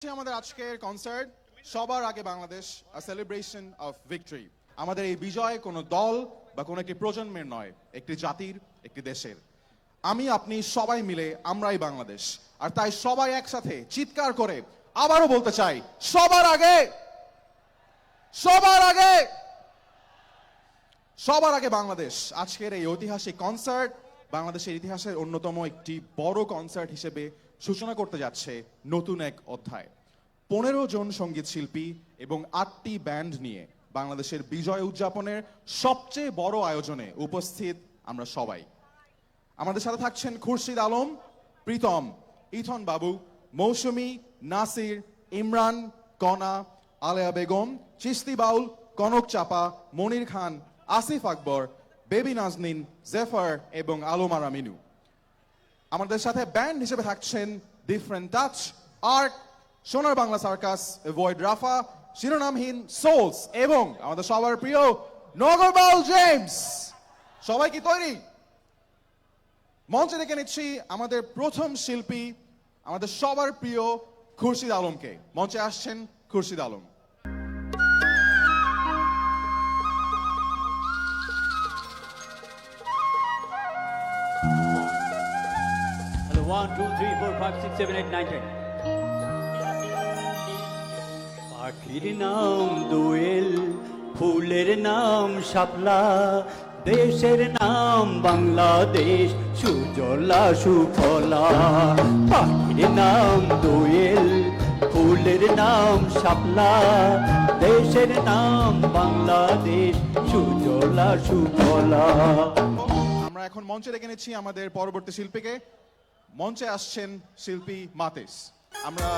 আমাদের আজকের কনসার্ট সবার আগে বাংলাদেশ সেলিব্রেশন অফ ভিক্টরি। আমাদের এই বিজয় কোনো দল বা কোনো একটি প্রজন্মের নয়, একটি জাতির, একটি দেশের। আমি আপনি সবাই মিলে আমরাই বাংলাদেশ। আর তাই সবাই একসাথে চিৎকার করে আবারও বলতে চাই, সবার আগে, সবার আগে, সবার আগে বাংলাদেশ। আজকের এই ঐতিহাসিক কনসার্ট বাংলাদেশের ইতিহাসের অন্যতম একটি বড় কনসার্ট হিসেবে সূচনা করতে যাচ্ছে নতুন এক অধ্যায়। 15 জন সঙ্গীত শিল্পী এবং 8টি ব্যান্ড নিয়ে বাংলাদেশের বিজয় উদযাপনের সবচেয়ে বড় আয়োজনে উপস্থিত আমরা সবাই। আমাদের সাথে থাকছেন খুরশিদ আলম, প্রীতম, ইথন বাবু, মৌসুমী, নাসির, ইমরান, কনা, আলেয়া বেগম, চিস্তি বাউল, কনক চাপা, মনির খান, আসিফ আকবর, বেবি নাজনীন, জেফার এবং আলোমারা মিনু। আমাদের সাথে ব্যান্ড হিসেবে থাকছেন ডিফারেন্ট টাচ, আর্ট, সোনার বাংলা সার্কাস, এভয়েড রাফা, শিরোনামহীন সোলস এবং আমাদের সবার প্রিয় নগরবাউল জেমস। সবাই কি তৈরি? মঞ্চে ডেকে নিচ্ছি আমাদের প্রথম শিল্পী, আমাদের সবার প্রিয় খুরশিদ আলমকে। মঞ্চে আসছেন খুরশিদ আলম। 1, 2, 3, 4, 5, 6, 7, 8, 9, 10. পাখির নাম দোয়েল, ফুলের নাম শাপলা, দেশের নাম বাংলাদেশ, সুজলা সুফলা। পাখির নাম দোয়েল, ফুলের নাম শাপলা, দেশের নাম বাংলাদেশ, সুজলা সুফলা। আমরা এখন মঞ্চে ডেকে নিচ্ছি আমাদের পরবর্তী শিল্পীকে। মঞ্চে আসছেন শিল্পী মাতেস। আমরা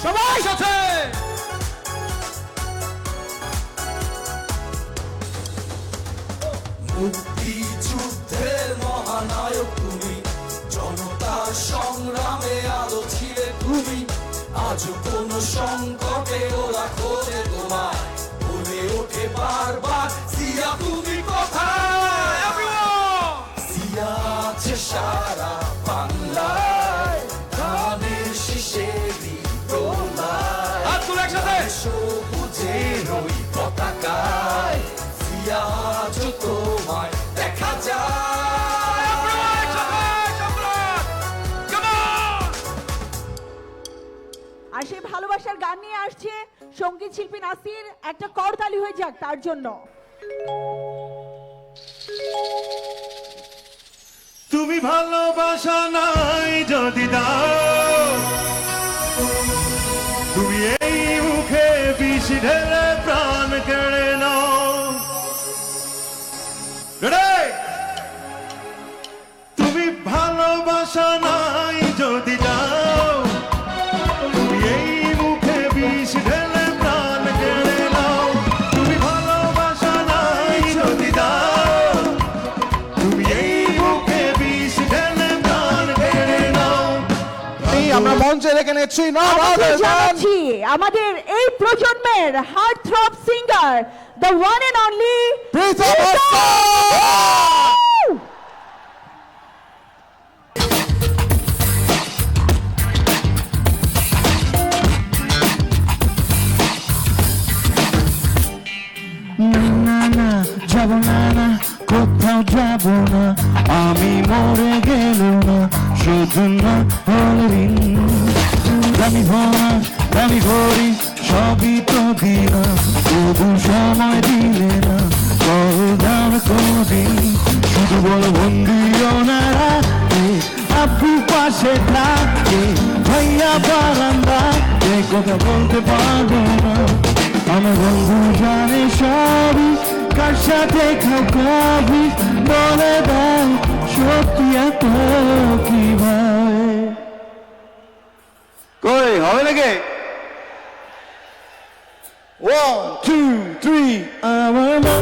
সবাই সাথে মুক্তিযুদ্ধের মহানায়ক তুমি, জনতার সংগ্রামে আলো ছিলে তুমি। আজ কোন সংকটে ওরা খোঁজে তোমায়, বলে ওঠে বারবার সিয়া তুমি কোথায়। সিয়া আছে সারা বাংলায়, ধানের শীষেরই দোলায়, একসাথে সবুজের ওই পতাকায় সিয়া আজ তোমায় দেখা যায়। আর সেই ভালোবাসার গান নিয়ে আসছে সঙ্গীত শিল্পী নাসির। একটা করতালি হয়ে যাক তার জন্য। তুমি ভালোবাসা নাই যদি দাও, তুমি এই মুখে বিষ ঢেলে প্রাণ কেড়ে নাও। তুমি ভালোবাসা নাই যদি দাও, তুমি এই মুখে বিষ ঢেলে প্রাণ কেড়ে নাও। তুমি ভালোবাসা নাই যদি দাও, তুমি এই মুখে বিষ ঢেলে প্রাণ কেড়ে নাও। আমরা মঞ্চে ডেকে নিচ্ছি জানাচ্ছি আমাদের এই প্রজন্মের heart throb singer, the one and only Pritam. যাব না, না কোথাও যাব না, আমি মরে গেলেও না শুধু না হলে ঋণ। দামি ভরা দামি ঘড়ি সবই তো দিলাম, তবু সময় দিলে না করলাম কোনদিন। শুধু বলো বন্দিও না রাখে, আব্বু পাশে থাকে, ভাইয়া বারান্দা কথা বলতে পারবো না। আমার বন্ধু জানে সবই, কার সাথে খাও কবি, বলে দাও সত্যি এত কিভাবে। কই হবে নাকি? 1, 2, 3 আমার মা।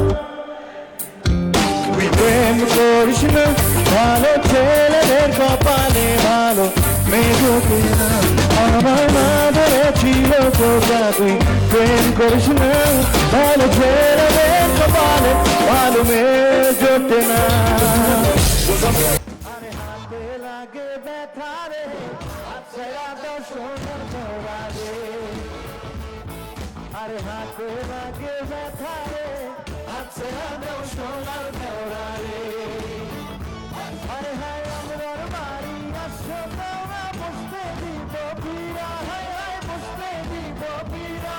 তুই প্রেম করিস না, ভালো ছেলেদের কপালে ভালো মেয়ে ঢোকে না। আমার মা ধরেছিল তোরা, তুই প্রেম করিস না, ভালো ছেলেদের কপালে ভালো মেয়ে জোটে না। আরে হাতে লাগে ব্যথা রে, আচ্ছা সোনার কেওড়া রে আরে হাতে লাগে ব্যথা রে হাত ছেড়ে দাও সোনার কেওড়া রে আরে হায় আমরার বাড়ি আসো কেওড়া বসতে দিব পীড়া হায় হায় বসতে দিব পীড়া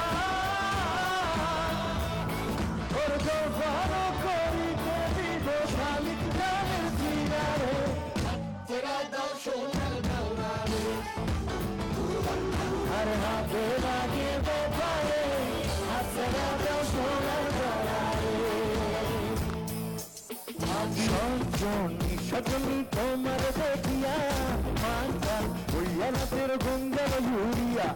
ওর জোফার করিতে দিব শালিক জানের চিরা রে ছেড়ে দাও সোনার কেওড়া রে আরে হাতে লাগে ব্যথা রে হাত ছেড়ে দাও সোনার কেওড়া রে সজনী সজনী তোমার দেখিয়া মাতা হইয়া রাতের গঙ্গার ইউরিয়া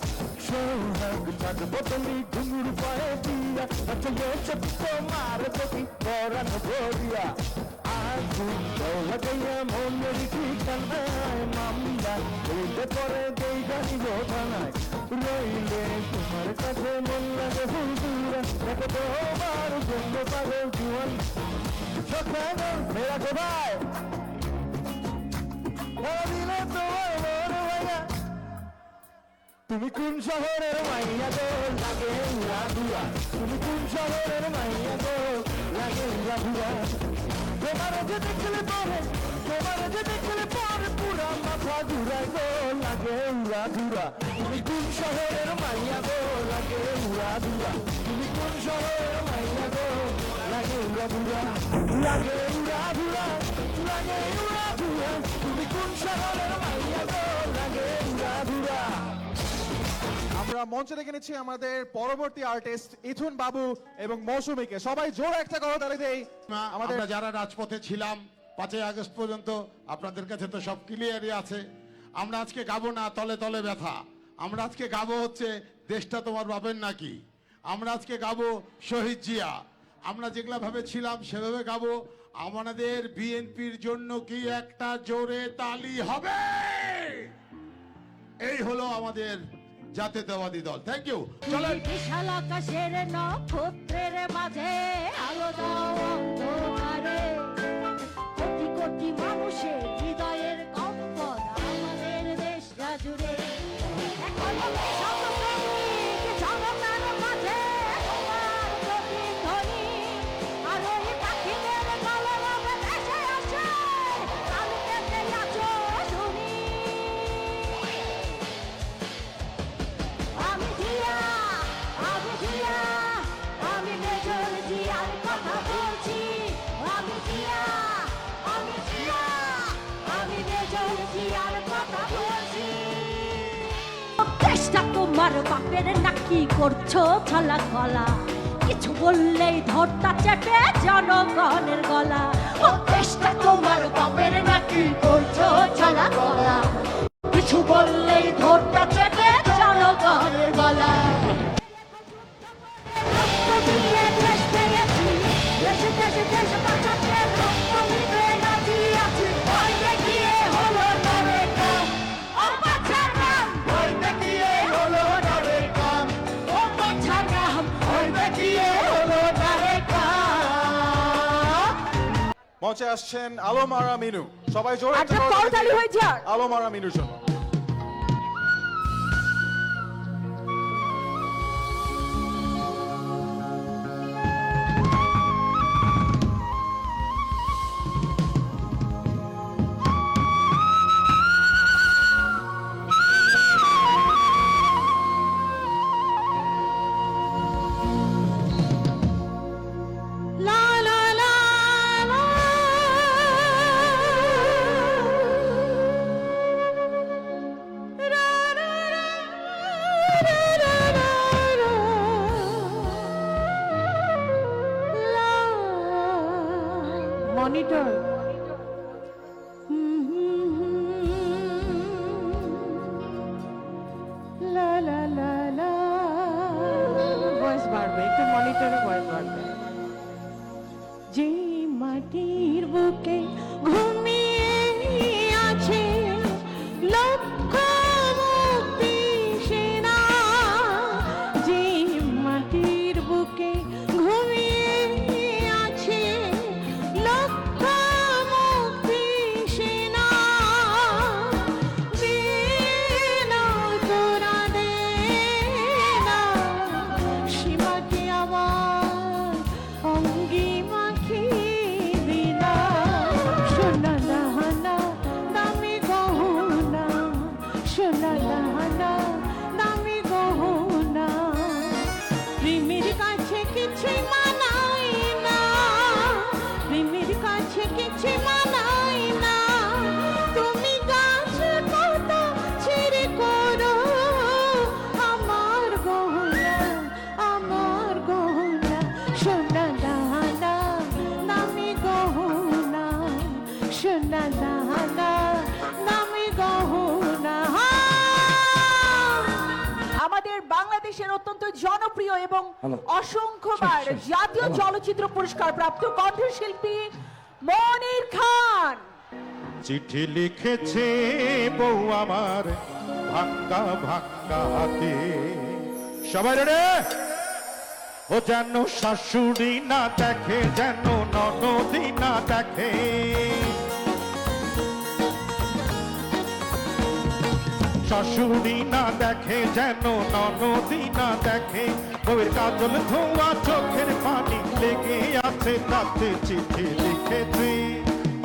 সোহাগ চাঁদব তুমি ঘুঙুর পায়ে দিয়া আচ্ছা চোখ তোমার প্রতি পরাণ ভরিয়া আগুন লাগাইয়া মনের ঠিকানায় মামলা হইলে পরে দেই জানিব থানায় রইলে তোমার কাছে মন লাগে হুজুরা দেখো তোমার জন্য পাগল জুয়ান সকালে ফেরা কোথায় দিলে তোমার মন ভাইয়া তুমি কোন শহরের মাইয়া গো লাগে উড়া ধুয়া তুমি কোন শহরের মাইয়া গো লাগে উড়া ধুয়া তোমার যে দেখলে পরে পুরা মাথা ঘুরায় গো লাগে উড়া ধুরা তুমি কোন শহরের মাইয়া গো লাগে উড়া ধুরা তুমি কোন শহরের মাইয়া গো লাগে উড়া ধুরা লাগে উড়া ধুরা লাগে উড়া ধুরা তুমি কোন শহরের মাইয়া গো লাগে উড়া ধুরা আমরা মঞ্চে দেখে নিচ্ছি আমাদের পরবর্তী আর্টিস্ট ইথুন বাবু এবং মৌসুমীকে। সবাই জোরে একটা করতালি দেই। আমাদের আমরা যারা রাজপথে ছিলাম 5ই আগস্ট পর্যন্ত আপনাদের কাছে তো সব ক্লিয়ারই আছে। আমরা আজকে গাবো না তলে তলে ব্যথা, আমরা আজকে গাবো হচ্ছে দেশটা তোমার বাপের নাকি, আমরা আজকে গাবো শহীদ জিয়া। আমরা যেগুলা ভাবে ছিলাম সেভাবে গাবো। আমাদের বিএনপির জন্য কি একটা জোরে তালি হবে? এই হলো আমাদের জাতীয়তাবাদী দল। Thank you. চলেন। বিশাল আকাশের নক্ষত্রের মাঝে আলো দাও অন্ধকারে, কোটি কোটি মানুষের হৃদয়ের কম্পন আমাদের দেশটা জুড়ে। এখন সমসাময়িক জনতার মাঝে তোমার প্রতিধ্বনি, আর ওই পাখিদের কলরব ভেসে আসে, কান পেতে আছো শুনি। আমি জিয়া, আমি মেজর জিয়ার কথা বলছি। আমি জিয়া, আমি মেজর জিয়ার কথা বলছি। দেশটা তোমার বাপের নাকি করছো ছলা গলা, কিছু বললেই ধরতা চেপে জনগণের গলা। ও দেশটা তোমার বাপের নাকি করছো ছলা গলা, কিছু বললেই ধরতা চেপে জনগণের গলা। রক্ত দিয়ে দেশ পেয়েছি, দেশে দেশে দেশ বাঁচাতে রক্ত দিতে রাজি আছি। ভয়তে গিয়ে হলো নরে কাম, ও বাছার নাম ভয়তে গিয়ে হলো নরে কাম, ও বাছার নাম ভয়তে গিয়ে হলো নরে কাম। মঞ্চে আসছেন আলম আরা মিনু। সবাই জোরে একটা একটা করতালি হয়ে যাক। আলম আরা মিনুর জন্য। La la la la. Ra ra ra ra ra ra ra. La. Monitor. La la la la. Voice বাড়বে, একটু মনিটরে ভয়েস বাড়বে। যে মাটির বুকে ঘুমিয়ে আছে লক্ষ মুক্তি সেনা, যে মাটির বুকে ঘুমিয়ে আছে লক্ষ মুক্তি সেনা, বিনা তো সোনা দানা দামি গহনা প্রেমের কাছে কিছুই মানাই না প্রেমের কাছে কিছুই মানাই না তুমি গাছ পাতা ছেড়ে করো আমার গহনা সোনা দানা দামি গহনা সোনা দানা দামি গহনা আমাদের বাংলাদেশের অত্যন্ত জনপ্রিয় এবং অসংখ্যবার জাতীয় চলচ্চিত্র পুরস্কার প্রাপ্ত কণ্ঠশিল্পী মনির খান। চিঠি লিখেছে বউ আমার ভাঙ্গা ভাঙ্গা হাতে সবাই রে ও যেন শাশুড়ি না দেখে যেন ননদি না দেখে শাশুড়ি না দেখে যেন ননদি না দেখে বউয়ের কাজল ধোয়া চোখের পানি লেগে আছে তাতে চিঠি লিখেছে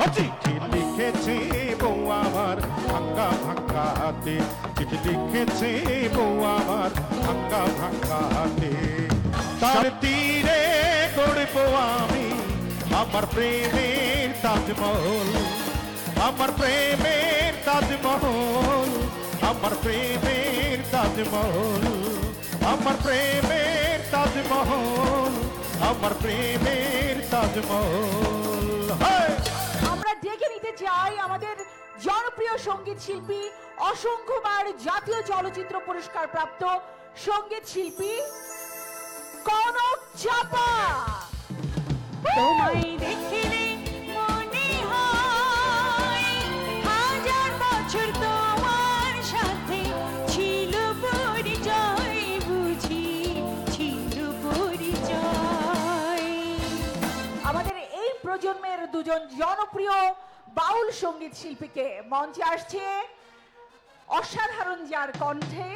ও চিঠি লিখেছে বউ আমার ভাঙ্গা ভাঙ্গা হাতে চিঠি লিখেছে বউ আমার ভাঙ্গা ভাঙ্গা হাতে তার তীরে গড়বো আমি আমার প্রেমের তাজমহল আমার প্রেমের তাজমহল আমার প্রেমের তাজমহল আমার প্রেমের তাজমহল আমার প্রেমের তাজমহল আমরা ডেকে নিতে চাই আমাদের জনপ্রিয় সঙ্গীত শিল্পী অসংখ্যবার জাতীয় চলচ্চিত্র পুরস্কার প্রাপ্ত সঙ্গীত শিল্পী কনক চাপা। তোমায় দেখিলে মনে হয় হাজার বছর তোমার সাথে ছিল পরিচয় বুঝি ছিল পরিচয় আমাদের এই প্রজন্মের দুজন জনপ্রিয় বাউল সঙ্গীত শিল্পীকে মঞ্চে আসছে অসাধারণ যার কণ্ঠে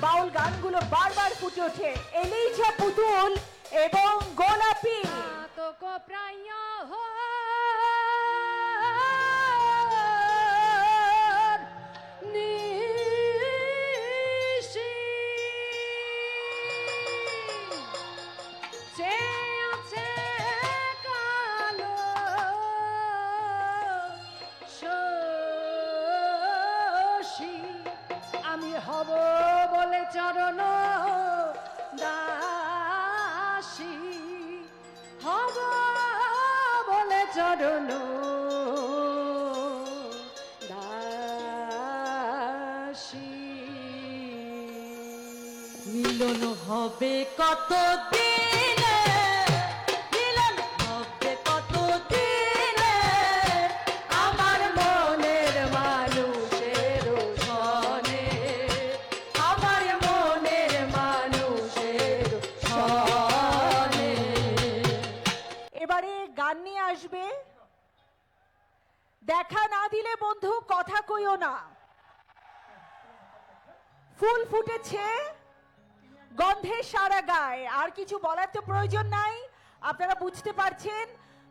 বাউল গানগুলো বারবার ফুটে ওঠে এলিজা পুতুল এবং গোলাপি। আতক প্রায় নিশি সে আছে কালো শশী আমি হব বলে চরণ দাসী হব বলে চরণ দাসী মিলন হবে কত দিনে মিলন হবে কত দিনে আমার মনের মানুষের সনে আমার মনের মানুষের সনে এবারে গান নিয়ে আসবে দেখা না দিলে বন্ধু কথা কইও না। ফুল ফুটেছে গন্ধে সারা গায়ে আর কিছু বলার তো প্রয়োজন নাই আপনারা বুঝতে পারছেন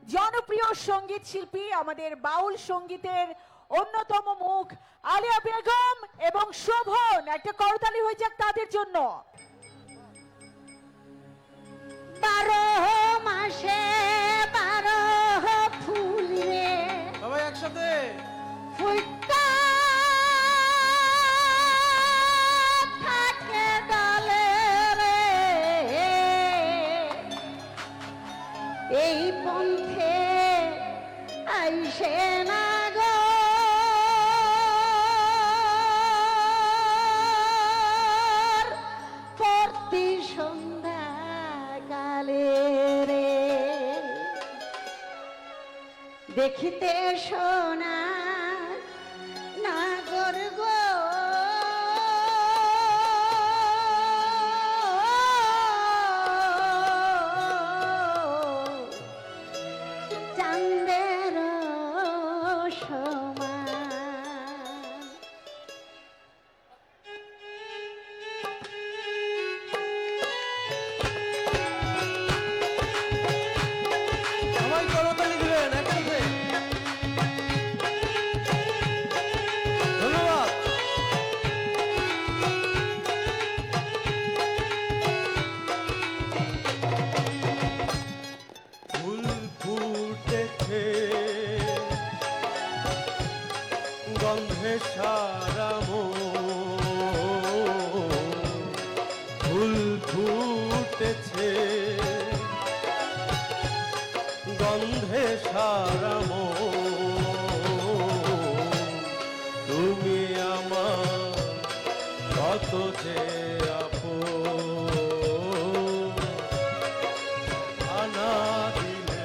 জনপ্রিয় সঙ্গীত শিল্পী আমাদের বাউল সঙ্গীতের অন্যতম মুখ আলিয়া বেগম এবং শোভন একটা করতালি হয়ে যাক তাদের জন্য। 12 মাসে 12 ফুল রে সবাই একসাথে ফুটকা থাকে ডালে রে এই পন্থে আইসে না গো প্রতি সন্ধ্যা কালে রে দেখিতে সোনা নাগর গো চাঁদের সমান সবাই করতালি দিবেন একসাথে কত যে আপন আনা দিলে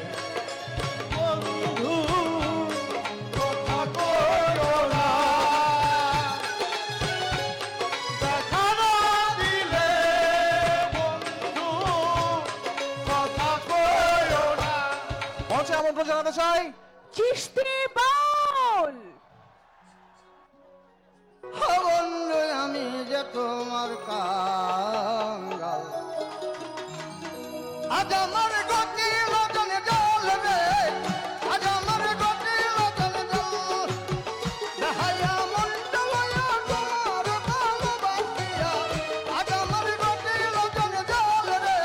বন্ধু কথা কইও না দেখা না দিলে বন্ধু কথা কইও না। মঞ্চে আমন্ত্রণ জানাতে চাই চিশতি বাউল। বন্ধু আমি যে তোমার কাঙ্গাল আজ আমার গতি লগন জ্বলবে আজ আমার গতি লগন জ্বল দেখাইয়া মনটা লইয়া তোমার ভালোবাসিয়া আজ আমার গতি লগন জ্বলবে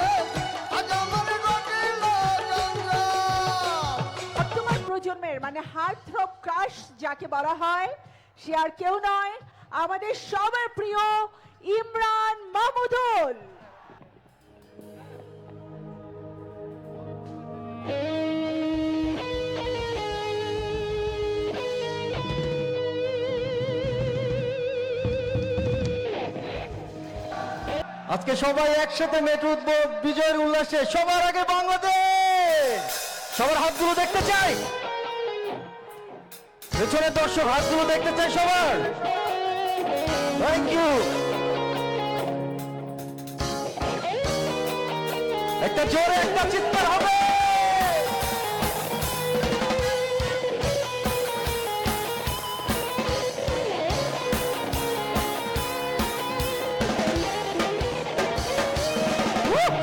আজ আমার গতি লগন জ্বল। বর্তমান প্রজন্মের মানে হার্ট থ্রব ক্রাশ যাকে বলা হয় সে আর কেউ নয় আমাদের সবার প্রিয় ইমরান মাহমুদুল। আজকে সবাই একসাথে মেতে উঠবো বিজয়ের উল্লাসে। সবার আগে বাংলাদেশ, সবার হাতগুলো দেখতে চাই, পেছনের দর্শক হাতগুলো দেখতে চাই সবার। Thank you. একটা জোরে একটা চিৎকার হবে।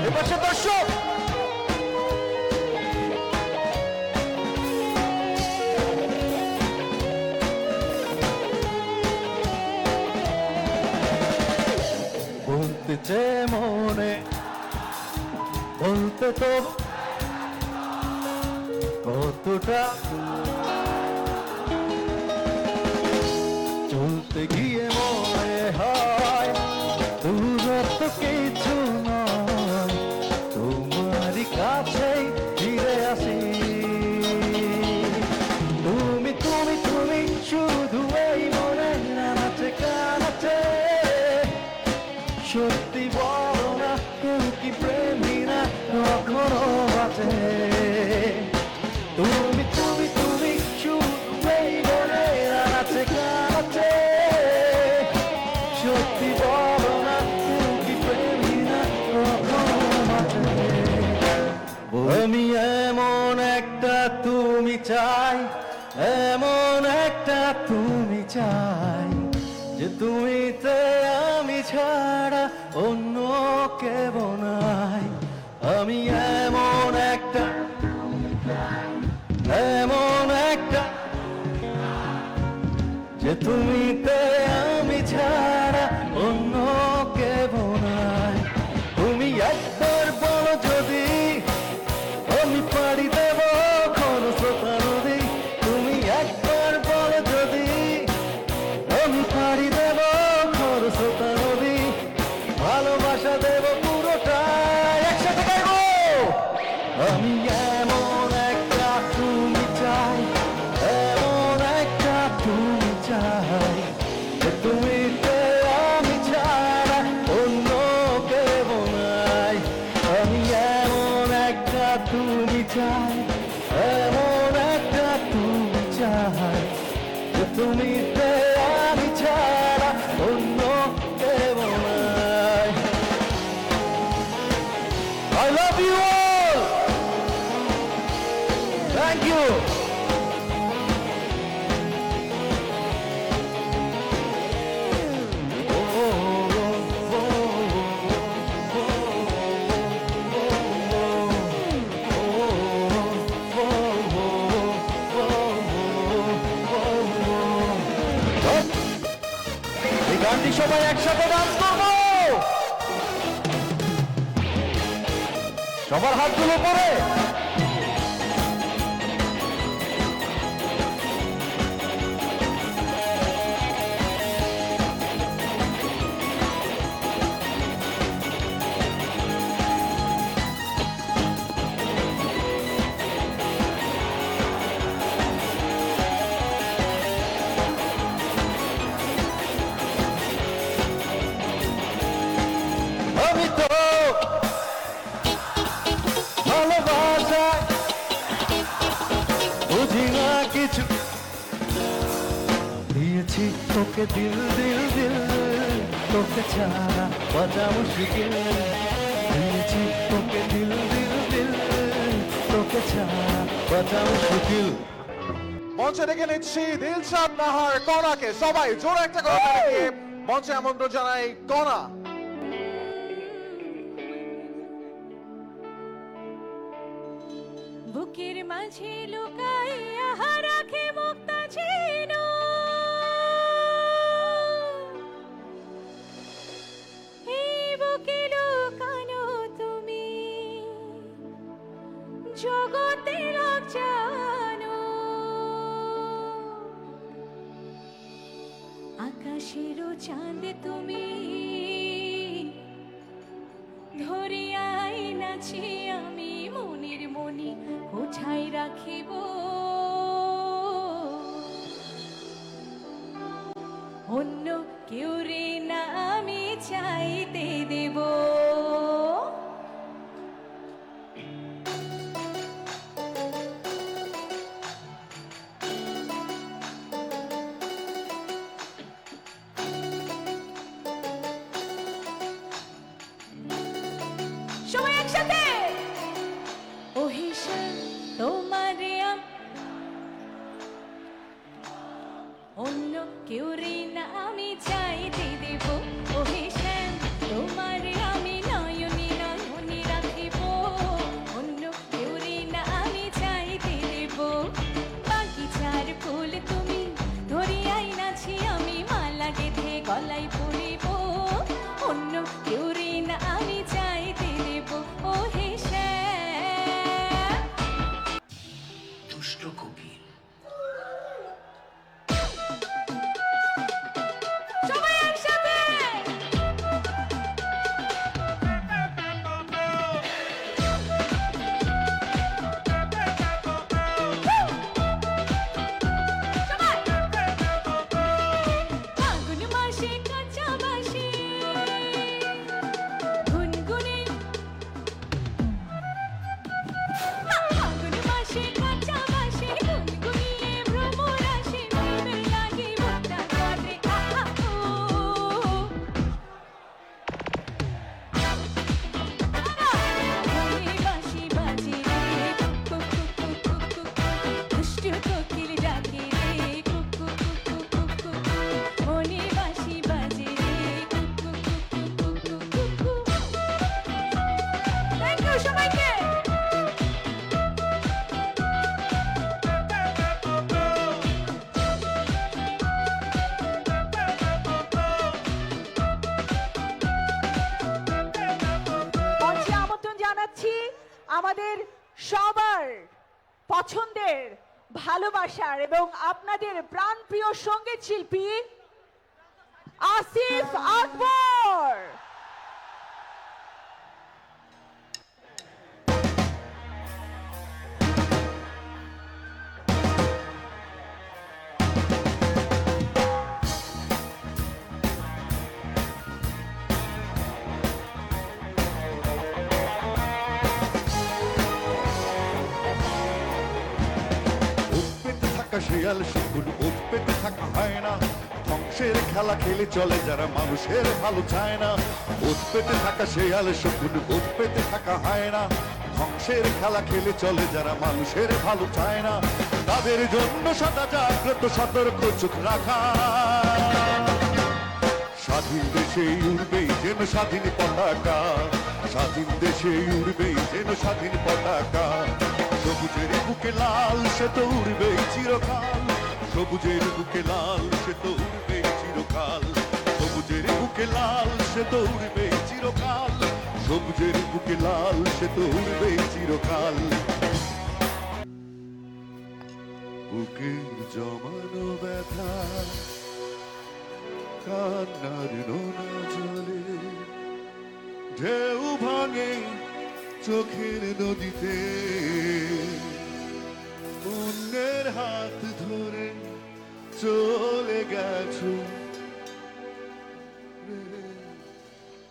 এপাশে দর্শক বলতে চে মনে বলতে তো কতটা চলতে গিয়ে মনে হয় দূরত্ব কিছু নয় তোমারই কাছেই ফিরে আসি। তুমি তুমি তুমি শুধু এই মনে নাচে কানাচে সত্যি বলো না কেউ কি প্রেমী না কখনো বাঁচে। তুমি তুমি তুমি শুধু এই মনে নাচে কানাচে সত্যি বলো না কেউ কি প্রেমী না কখনো বাঁচে। আমি এমন একটা তুমি চাই এমন একটা তুমি চাই যে তুমিতে আমি ছাড়া অন্য কেউ নাই। আমি এমন একটা যে তুমিতে আমি ছাড়া অন্য কেউ নাই। তুমি একবার বলো যদি আমি পাড়ি দেব খরস্রোতা নদী। তুমি একবার বলো যদি আমি পাড়ি দেব খরস্রোতা নদী। ভালোবাসা দেব পুরোটাই একসাথে গাইবো। আমি এমন একটা তুমি চাই এমন একটা তুমি চাই যে তুমিতে আমি ছাড়া অন্য কেউ নাই। আমি এমন একটা তুমি চাই এমন একটা তুমি চাই যে তুমিতে আমি ছাড়া অন্য কেউ নাই। I love you all. Thank you. এই গানটি সবাই একসাথে ডান্স করবো। সবার হাতগুলো পরে কিছু দিয়েছি তোকে দিল দিল দিল তোকে ছাড়া বাঁচা মুশকিল দিয়েছি তোকে দিল দিল দিল তোকে ছাড়া বাঁচা মুশকিল মঞ্চে ডেকে নিচ্ছি দিলশাদ নাহার কণাকে। সবাই জোরে একটা করে তালি দিয়ে মঞ্চে আমন্ত্রণ জানাই কণা। বুকের মাঝে লুকাইয়া রাখে মুক্তা ছিল এই বুকে লুকানো তুমি জগতের জানো আকাশেরও চাঁদ তুমি ধরিয়াই নাছি আমি মনের মনি কোথায় রাখিব অন্য কেউ রে না আমি চাইতে দেব সবাই একসাথে ও হিসাব তোমারে অন্য কেউ রে না আমি চাইতে দেব ও হিসাব তোমারে আমি নয়নে নয়নে রাখিব অন্য কেউ রে না আমি চাইতে দেব বাগিচার ফুল তুমি ধরিয়াই নাছি আমি মালা গেঁথে গলায় পরিব অন্য কেউ রে না আমি চাইতে দেব ও হিসাব দুষ্ট কোকিল সবাই একসাথে ফাগুন মাসে কাঁচা বাসে গুনগুনে ফাগুন মাসে কাঁচা বাসে গুনগুনিয়ে ভ্রমর আসে প্রেমের লাগি বুকটা করে আহা ও মনে বাঁশি বাজে রে কুক কুক কুক কুক কুক দুষ্টু কোকিল ডাকে রে কুক কুক কুক কুক কুক মনে বাঁশি বাজে রে কুক কুক কুক কুক কুক কুক থ্যাংক ইউ সবাইকে মঞ্চে আমন্ত্রণ জানাচ্ছি আমাদের সবার পছন্দের ভালোবাসার এবং আপনাদের প্রাণপ্রিয় সঙ্গীত শিল্পী আসিফ আকবর। উৎপেতে থাকা শিয়াল শকুন উৎপেতে থাকা হয় না ধ্বংসের খেলা খেলে চলে যারা মানুষের ভালো চায় না উৎপেতে থাকা শিয়াল শকুন উৎপেতে থাকা হয় না ধ্বংসের খেলা খেলে চলে যারা মানুষের ভালো চায় না তাদের জন্য সদা জাগ্রত সতর্ক চোখ রাখা স্বাধীন দেশে উড়বেই যেন স্বাধীন পতাকা স্বাধীন দেশে উড়বেই যেন স্বাধীন পতাকা সবুজের বুকে লাল সে তো উড়বেই চিরকাল সবুজের বুকে লাল সে তো উড়বেই চিরকাল সবুজের বুকে লাল সে তো উড়বেই চিরকাল সবুজের বুকে লাল সে তো উড়বেই চিরকাল বুকের জমানো ব্যথা কান্নার নোনা জলে ঢেউ ভাঙে চোখের নদীতে অন্যের হাত ধরে চলে গেছো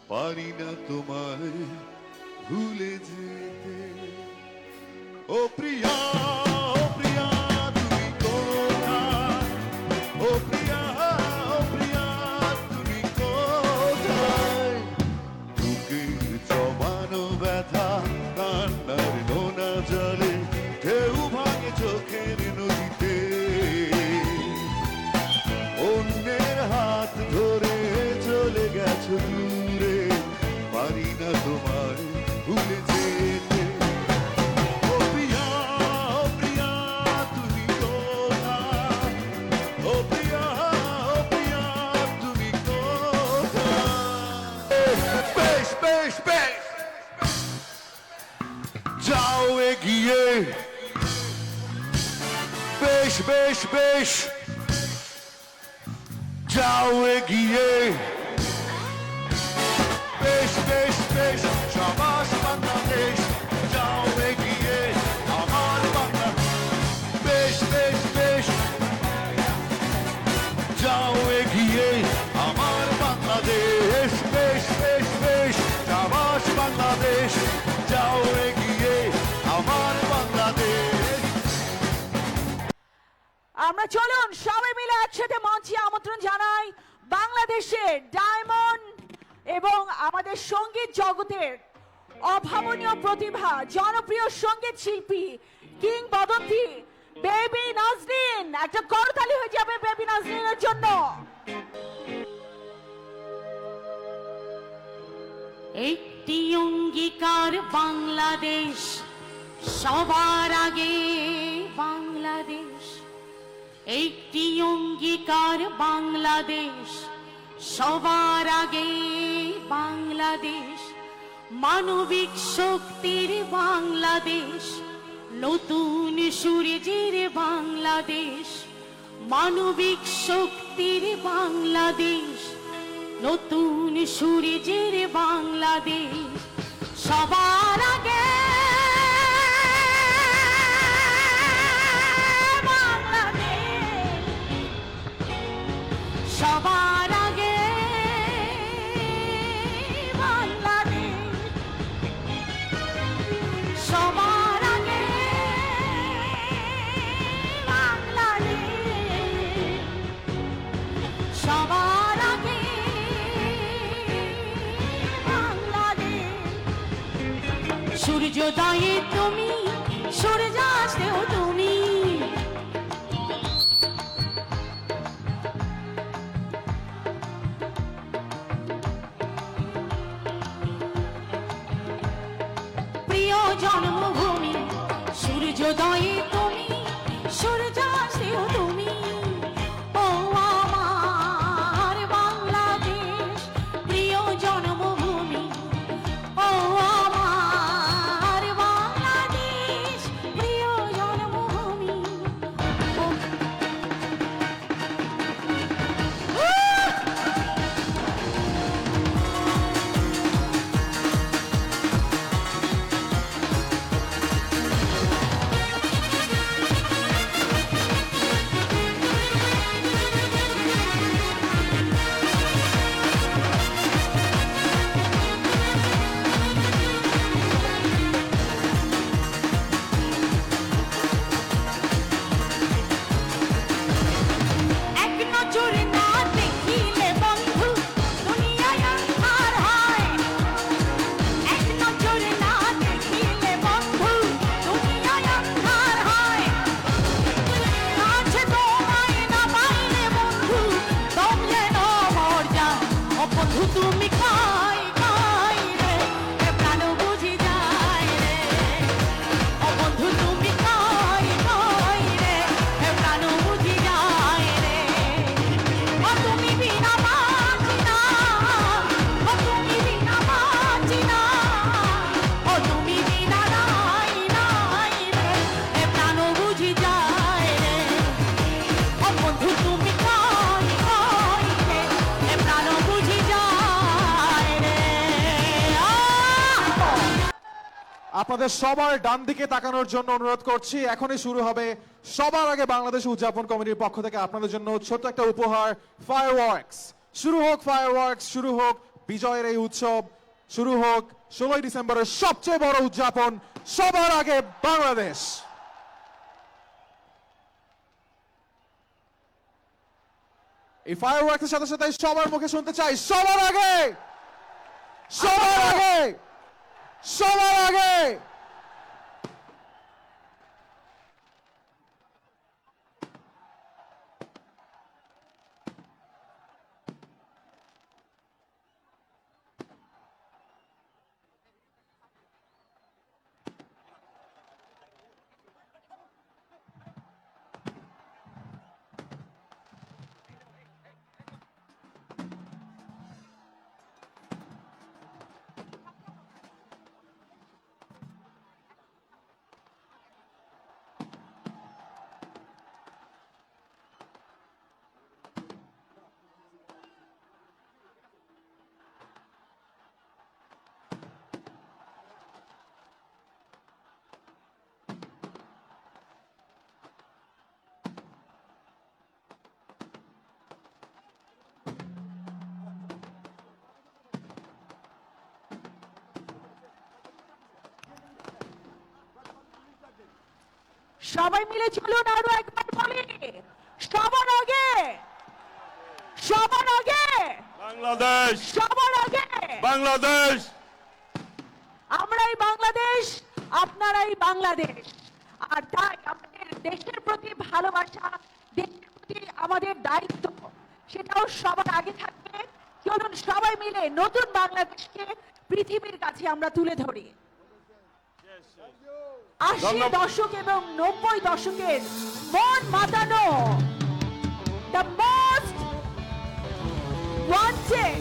পারি না তোমায় ভুলে যেতে ও প্রিয়া তুমি আছো দূরে, পারি না তোমায় ভুলে যেতে। ও প্রিয়া, ও প্রিয়া, তুমি কোথায়? ও প্রিয়া, ও প্রিয়া, তুমি কোথায়? বেশ বেশ বেশ, যাও এগিয়ে, বেশ বেশ বেশ, যাও এগিয়ে, বেশ বেশ বেশ, সাবাস বাংলাদেশ, যাও এগিয়ে আমার বাংলা, বেশ বেশ বেশ, যাও এগিয়ে আমার বাংলাদেশ, বেশ বেশ বেশ, সাবাস বাংলাদেশ, যাও এগিয়ে আমার বাংলাদেশ। আমরা চলুন সবাই মিলে একসাথে মঞ্চে আমন্ত্রণ জানাই বাংলাদেশের ডায়মন্ড এবং আমাদের সঙ্গীত জগতের অভাবনীয় প্রতিভা, জনপ্রিয় সঙ্গীত শিল্পী, কিংবদন্তি বেবি নাজরিন। একটা করতালি হয়ে যাবে বেবি নাজরিনের জন্য। একটি অঙ্গীকার বাংলাদেশ, সবার আগে বাংলাদেশ। একটি অঙ্গীকার বাংলাদেশ, সবার আগে বাংলাদেশ। মানবিক শক্তির বাংলাদেশ, নতুন সূর্যের বাংলাদেশ। মানবিক শক্তির বাংলাদেশ, নতুন সূর্যের বাংলাদেশ। সবার আগে বাংলাদেশ, সবার আগে বাংলাদেশ, সবার আগে বাংলাদেশ, সবার আগে বাংলাদেশ। সূর্যোদয়ে তুমি, সূর্যাস্তেও তুমি। প্রিয় জন্মভূমি, সূর্যোদয়ে তুমি, সূর্যাস্তেও তুমি। ও আমার বাংলাদেশ, প্রিয় জন্মভূমি। ও আমার বাংলাদেশ, প্রিয় জন্মভূমি। এক নজরে না দেখিলে বন্ধু, দুনিয়ায় আন্ধার হয়। এক নজরে না দেখিলে বন্ধু, দুনিয়ায় আন্ধার হয়। কাছে তোমায় না পাইলে বন্ধু, দম যেন মর যায়। ও বন্ধু তুমি কাই কাই রে, এ প্রাণ বুঝি যায় রে। ও বন্ধু তুমি কাই কাই রে, এ প্রাণ বুঝি যায় রে। ও তুমি বিনা বাঁচি না, ও তুমি বিনা বাঁচি না। ও তুমি বিনা নাই নাই রে, এ প্রাণ বুঝি যায় রে। ও বন্ধু তুমি কাই কাই রে, এ প্রাণ বুঝি যায় রে। আপনাদের সবার ডান দিকে তাকানোর জন্য অনুরোধ করছি। এখনই শুরু হবে সবার আগে বাংলাদেশ উদযাপন কমিটির পক্ষ থেকে আপনাদের জন্য ছোট্ট একটা উপহার, ফায়ারওয়ার্কস। শুরু হোক ফায়ারওয়ার্কস, শুরু হোক বিজয়ের এই উৎসব, শুরু হোক 16 ডিসেম্বরের সবচেয়ে বড় উদযাপন, সবার আগে বাংলাদেশ। এই ফায়ারওয়ার্কসের সাথে সাথে সবার মুখে শুনতে চাই, সবার আগে, সবার আগে, সবার আগে। সবাই মিলে চলুন আরো একবার বলি, সবার আগে, সবার আগে, বাংলাদেশ, সবার আগে বাংলাদেশ। আমরাই বাংলাদেশ, আপনারাই বাংলাদেশ। আর তাই আমাদের দেশের প্রতি ভালোবাসা, দেশের প্রতি আমাদের দায়িত্ব, সেটাও সবার আগে থাকবে। চলুন সবাই মিলে নতুন বাংলাদেশকে পৃথিবীর কাছে আমরা তুলে ধরি। 80 দশক এবং 90 দশকের মন মাতানো দ্য মোস্ট ওয়ান্টেড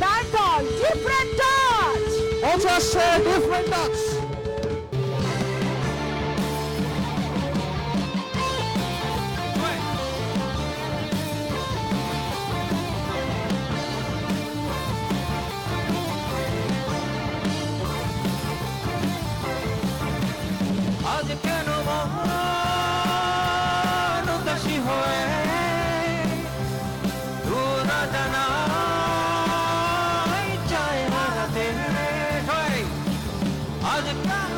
ব্যান্ড দল ডিফারেন্ট টাচ। পৌঁছাচ্ছে ডিফারেন্ট টাচ। আজ কেন মহান উদাসী হয়ে দূর জানাই চায় হারাতে হয়। আজ কেন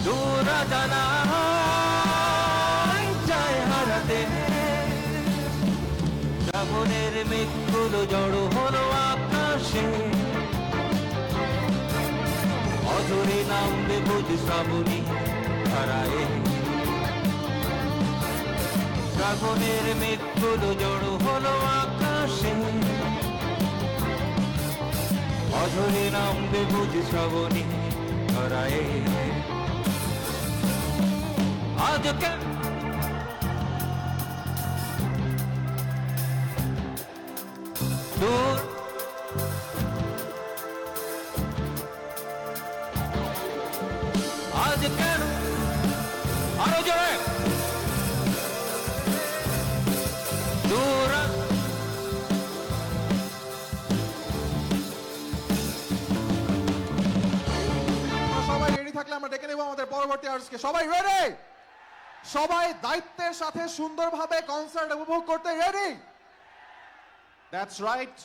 দূর জানাই চায় হারাতে। শ্রাবণের মেঘগুলো জড়ো হলো আকাশে, অঝরে নামবে বুঝ শ্রাবণী ধারায়। শ্রাবণের মেঘগুলো জড়ো হলো আকাশে, অঝরে নামবে বুঝ শ্রাবণী ধারায়। আজ কেন দূর আজ কেন আরো জোরে দূর সবাই রেডি থাকলে আমরা ডেকে নেব আমাদের পরবর্তী আর্টিস্টকে। সবাই রেডি? সবাই দায়িত্বের সাথে সুন্দরভাবে কনসার্ট উপভোগ করতে রেডি? That's right.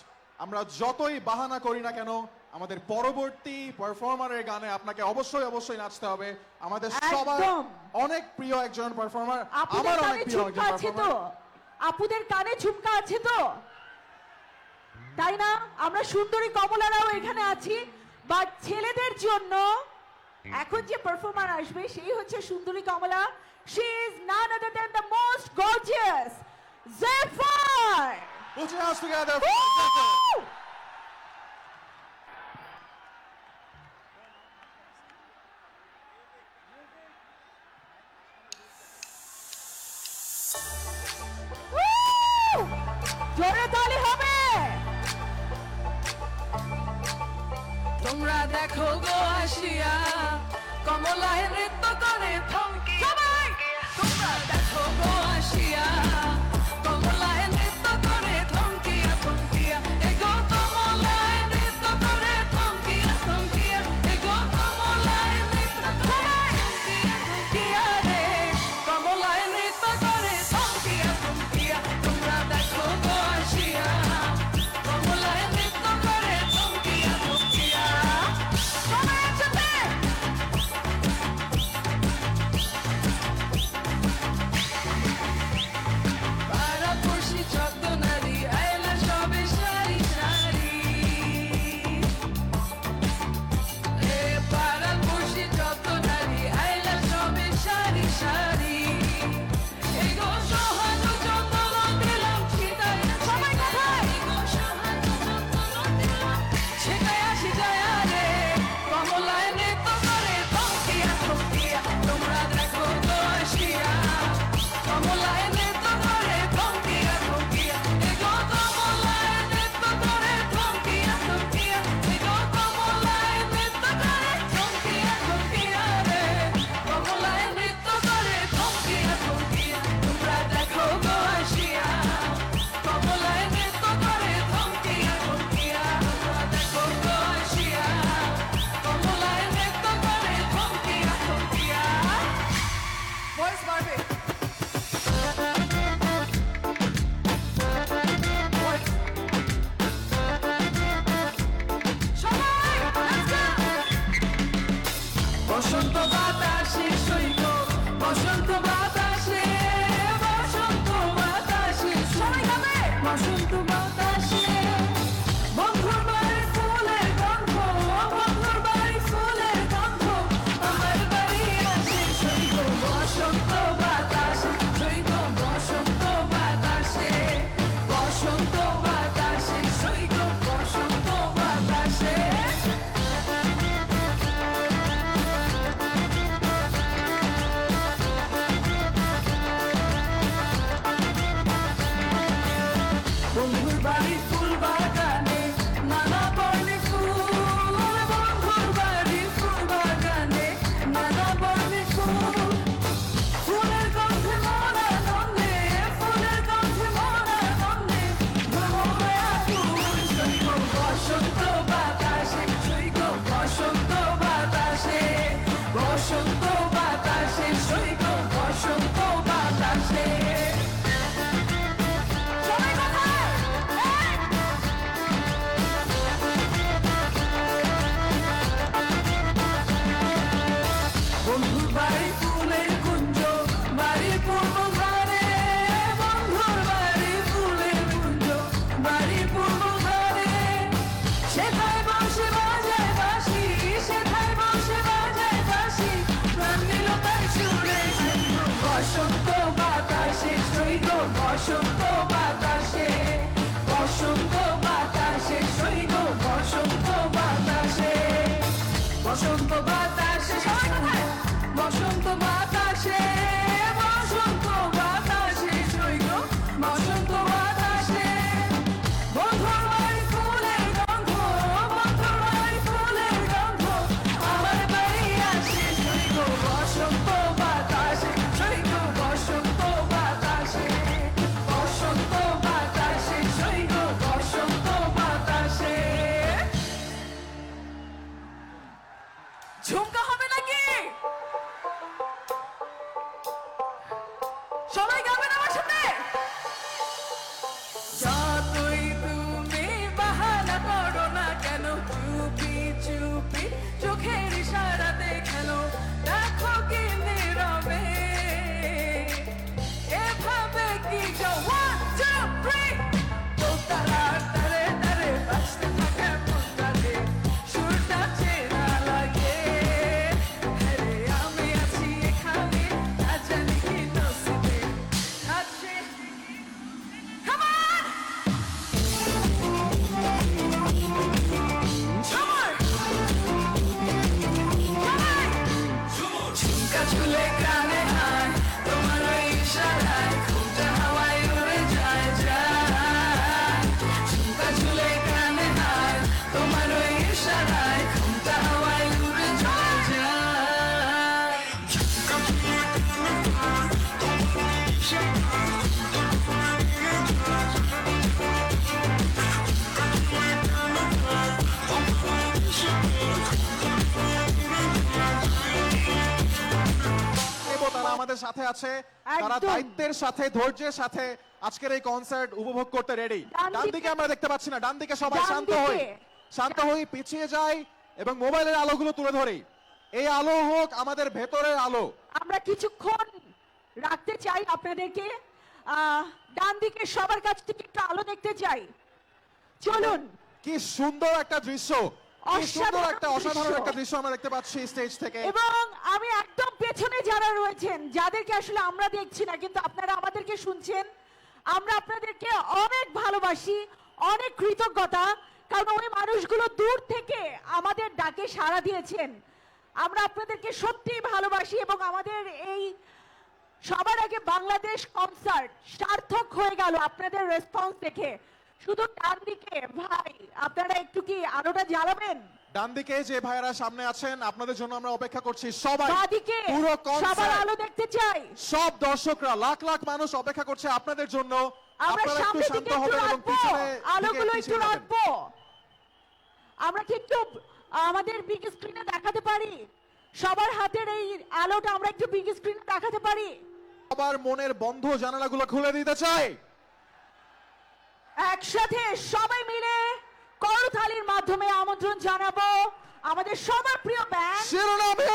আমরা যতই বাহানা করি না কেন, আমাদের পরবর্তী পারফর্মারের গানে আপনাকে অবশ্যই অবশ্যই নাচতে হবে। আমাদের সবার একদম। অনেক প্রিয় একজন পারফর্মার, আপুদের আমার অনেক কানে প্রিয় ঝুমকা একজন আছে তো? পারফর্মার। আপুদের কানে ঝুমকা আছে তো? তাই না? আমরা সুন্দরী কমলারাও এখানে আছি, বাট ছেলেদের জন্য এখন যে পারফর্মার আসবে সেই হচ্ছে সুন্দরী Kamala. She is none other than the most gorgeous zephyr. Put your hands together. Woo! Woo! জোরে তালি হবে। তোমরা দেখো গো আসিয়া কমলায় নৃত্য করে থমকি সবাই তোমরা দেখো গো আসিয়া কমলায় নৃত্য করে থমকিয়া থমকিয়া এগো কমলায় নৃত্য করে থমকিয়া থমকিয়া এগো কমলায় নৃত্য করে থমকিয়া থমকিয়া রে কমলায় নৃত্য করে থমকিয়া থমকিয়া তোমরা দেখো গো আসিয়া কমলায় নৃত্য করে থমকিয়া থমকিয়া সবাই একসাথে বসন্ত বাতাসে, বসন্ত বাতাসে সৈগ বসন্ত বাতাসে, বসন্ত বাতাসে সবাই কোথায়? বসন্ত বাতাসে, বসন্ত বাতাসে সৈগ বসন্ত বাতাসে, বন্ধুর বাড়ি ফুলের গন্ধ, বন্ধুর বাড়ি ফুলের গন্ধ, আমার বাড়ি আসে সৈগ বসন্ত বাতাসে, সৈগ বসন্ত বাতাসে, বসন্ত বাতাসে সৈগ বসন্ত বাতাসে। ঝুমকা হবে নাকি? সবাই গাবেন আমার সাথে? যতই তুমি বাহানা করো না কেন, চুপি চুপি চোখের ইশারাতে কেন দেখো কি নীরবে, এভাবে কি যাও 1 2 3 দোতারার তারে তারে বাজতে থাকে মনটারে, সুরটা চেনা লাগে, আরে আমি আছি এখানে না জানি কি নসিবে আছে। Come on! সবাই! সবাই! ঝুমকা ঝুলে কানে হায়, তোমার ওই ইশারায় ঘুমটা হাওয়ায় উড়ে যায় যায়। ঝুমকা ঝুলে কানে হায়, তোমার ওই ইশারায় ঘুমটা হাওয়ায় উড়ে যায় যায়। এবং তারা আমাদের সাথে আছে, তারা একদম। দায়িত্বের সাথে ধৈর্যের সাথে আজকের এই কনসার্ট উপভোগ করতে রেডি। ডান ডান দিকে- দিকে আমরা দেখতে পাচ্ছি না, ডান দিকে সবাই ডান শান্ত দিকে। হই, শান্ত হই, পিছিয়ে যাই এবং মোবাইলের আলোগুলো তুলে ধরি। এই আলো হোক আমাদের ভেতরের আলো। আমরা কিছুক্ষণ রাখতে চাই আপনাদেরকে, ডান দিকে সবার কাছ থেকে একটু আলো দেখতে চাই। চলুন। কি সুন্দর একটা দৃশ্য, কি সুন্দর অসাধারণ একটা অসাধারণ দৃশ্য। একটা দৃশ্য আমরা দেখতে পাচ্ছি স্টেজ থেকে। এবং আমি একদম পেছনে যারা রয়েছেন, যাদেরকে আসলে আমরা দেখছি না কিন্তু আপনারা আমাদেরকে শুনছেন, আমরা আপনাদেরকে অনেক ভালোবাসি, অনেক কৃতজ্ঞতা, কারণ ওই মানুষগুলো দূর থেকে আমাদের ডাকে সাড়া দিয়েছেন। আমরা আপনাদেরকে সত্যিই ভালোবাসি এবং আমাদের এই সবার আগে বাংলাদেশ কনসার্ট সার্থক হয়ে গেল আপনাদের রেসপন্স দেখে। শুধু ডান দিকে ভাই আপনারা একটু কি আলোটা জ্বালাবেন? ডান দিকে যে ভাইয়েরা সামনে আছেন আপনাদের জন্য আমরা অপেক্ষা করছি। সবাই বাঁদিকে পুরো সবার কনসার্ট, আলো দেখতে চাই। সব দর্শকরা লাখ লাখ মানুষ অপেক্ষা করছে আপনাদের জন্য। আমরা আপনারা একটু সামনের শান্ত দিকে একটু হবেন এবং রাখবো, পিছনে আলোগুলো একটু পিছিয়ে যাবেন। রাখবো। আমরা কি একটু আমাদের বিগ স্ক্রিনে দেখাতে পারি? সবার হাতের এই আলোটা আমরা একটু বিগ স্ক্রিনে দেখাতে পারি? সবার মনের বন্ধ জানালাগুলো খুলে দিতে চাই। একসাথে সবাই মিলে করতালির মাধ্যমে আমন্ত্রণ জানাবো আমাদের সবার প্রিয় ব্যান্ড শিরোনামে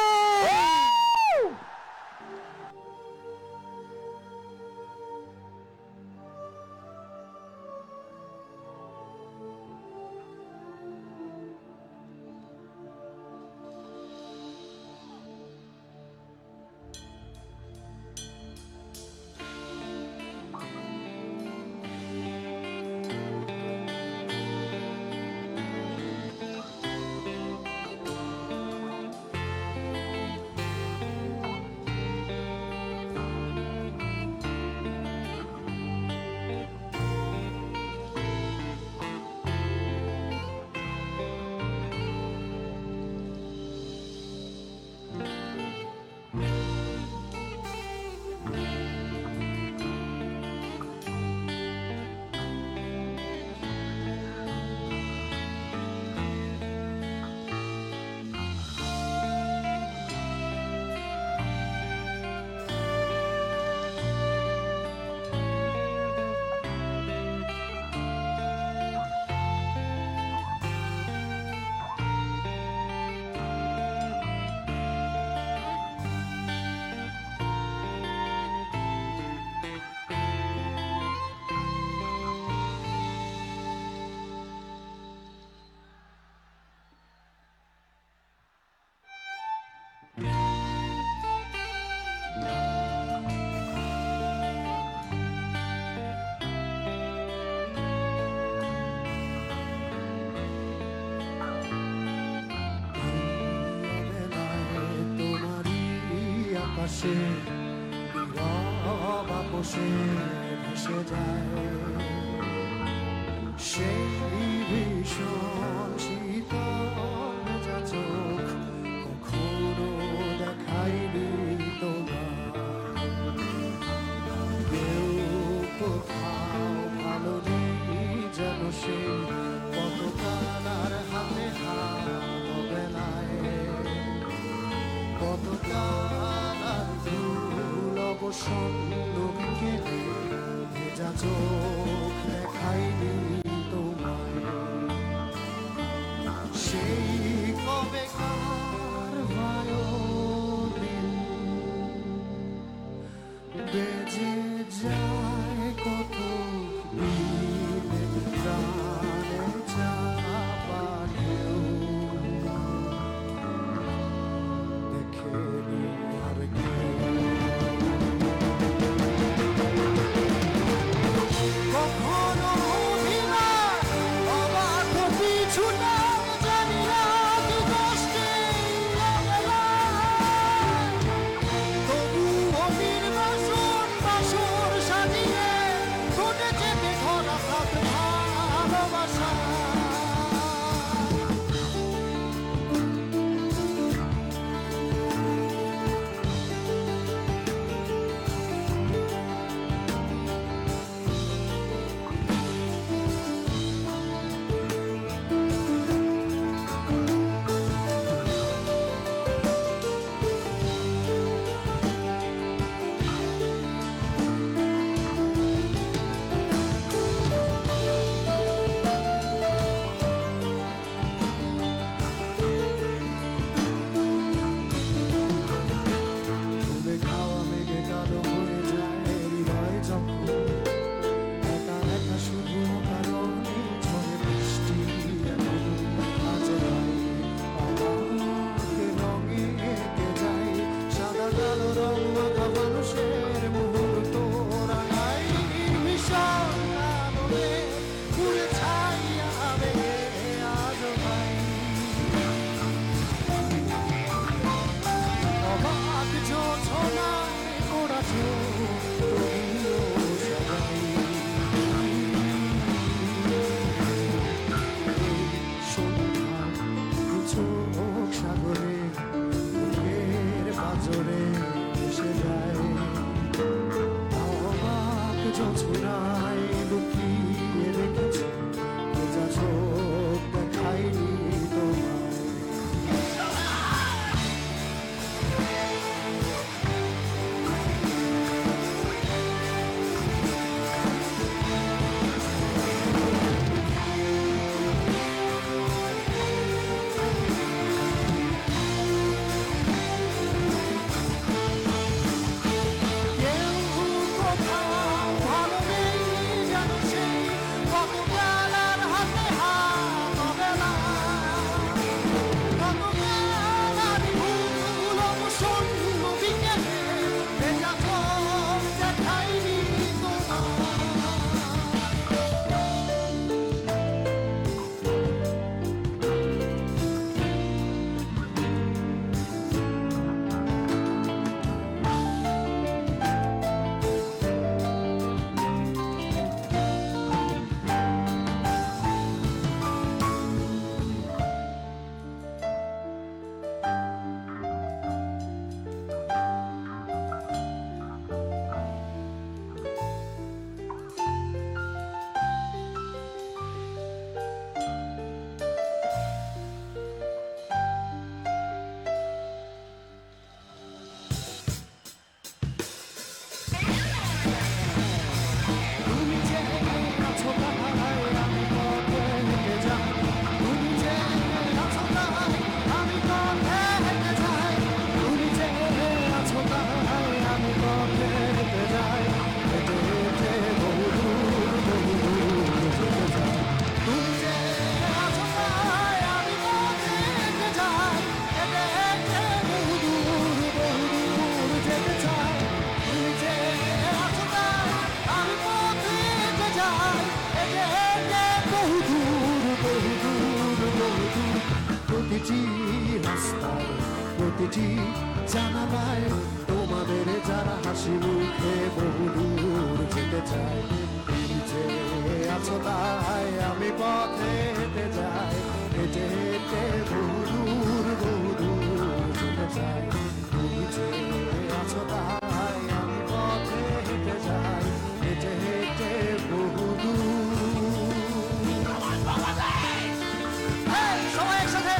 আকাশে নীরব আপোষে ভেসে যায় সেই ভীষণ শীতল ভেজা চোখ কখনো দেখাইনি তোমায় কেউ কোথাও ভালো নেই যেন সে কতকাল আর হাতে হাত বেলায় কতকাল আর ভুল অবসন্ন বিকেলে ভেজা চোখ দেখাইনি তোমায় সেই কবেকার ভায়োলিন বেজে যায় কত দিনে প্রাণে চাপা ঢেউ দেখেনি আর কখনো বুঝিনা অবাক কিছু না জানি না কি কষ্টে তবুও নির্বাসন বাসর সাজিয়ে ঠোঁটে চেপে ধরা থাক ভালোবাসা তুলে খাওয়া মেঘে কালো হয়ে যায় হৃদয় যখন একা একা শুধু কারণে ঝড়ে বৃষ্টি এখন আজ নাই আমাকে রঙে এঁকে যায় সাদা কালো রং মাখা মানুষের মুহূর্ত রাঙাই ভীষণ আলোরে পুড়ে ছাইয়া আবেগে আজ ভাই অবাক যোছনায় ওরা তবুও সবাই সন্ধ্যার চোখ সাগরে বুকের পাঁজরে ভেসে যায় অবাক যোছনায় লুকিয়ে রেখেছে ভেজা চোখ দেখাইনি তোমায় কেউ কোথাও ভালো নেই যেন সেই কতকাল আর হাতে হাত বেলা কতকাল আর ভুল অবসন্ন বিকেলে ভেজা চোখ দেখাইনি তোমায় তুমি যে আছো তাহাই আমি পথে হেঁটে যাই তুমি যে আছো তাহাই আমি পথে হেঁটে যাই তুমি যে আছো তাহাই আমি পথে হেঁটে যাই হেঁটে হেঁটে বহু দূর যেতে যাই তুমি যে আছো তাহাই আমি পথে হেঁটে যাই হেঁটে হেঁটে বহু দূর যেতে চাই তুমি যে আছো তাহাই আমি পথে হেঁটে যাই হেঁটে হেঁটে বহু দূর প্রতিটি রাস্তায় প্রতিটি জানালায় তোমার আমাদের যারা হাসি মুখে বহুদূর যেতে চায়, তুমি যে আছো তাই আমি পথে হেঁটে যাই, হেঁটে হেঁটে বহুদূর যেতে চাই, তুমি যে আছো তাই আমি পথে হেঁটে যাই, হেঁটে হেঁটে বহুদূর। সবাই একসাথে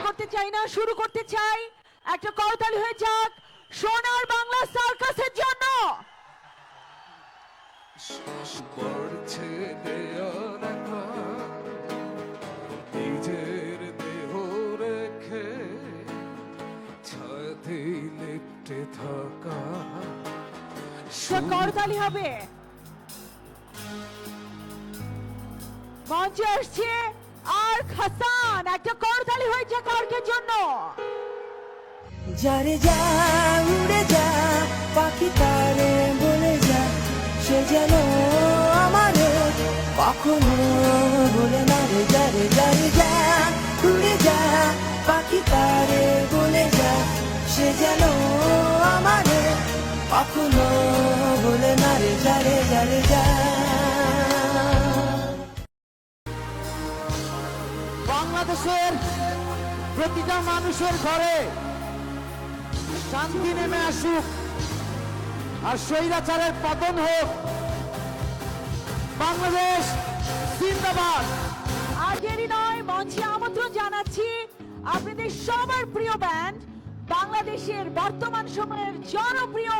করতে চাই না, শুরু করতে চাই। একটা করতালি হয়ে যাক সোনার বাংলা সার্কাসের জন্য। পড়ছে দেয়ার একা, নিজের দেহ রেখে ছাদে লেপ্টে থাকা। করতালি হবে। মঞ্চে আসছে আর হাসান, একটা করতালি হয়ে যাক আরকের জন্য। যারে যা উড়ে যা পাখি তারে বলে যা, সে যেন আমারে কখনো বলে না রে। যারে যারে যা উড়ে যা যেন আমারে কখনো বলে না রে যা রে যা রে যা। বাংলাদেশের প্রতিটা মানুষের ঘরে শান্তি নেমে আসুক আর স্বৈরাচারের পতন হোক। বাংলাদেশ জিন্দাবাদ। আর দেরি নয়, মঞ্চে আমন্ত্রণ জানাচ্ছি আপনাদের সবার প্রিয় ব্যান্ড, বাংলাদেশের বর্তমান সময়ের জনপ্রিয়,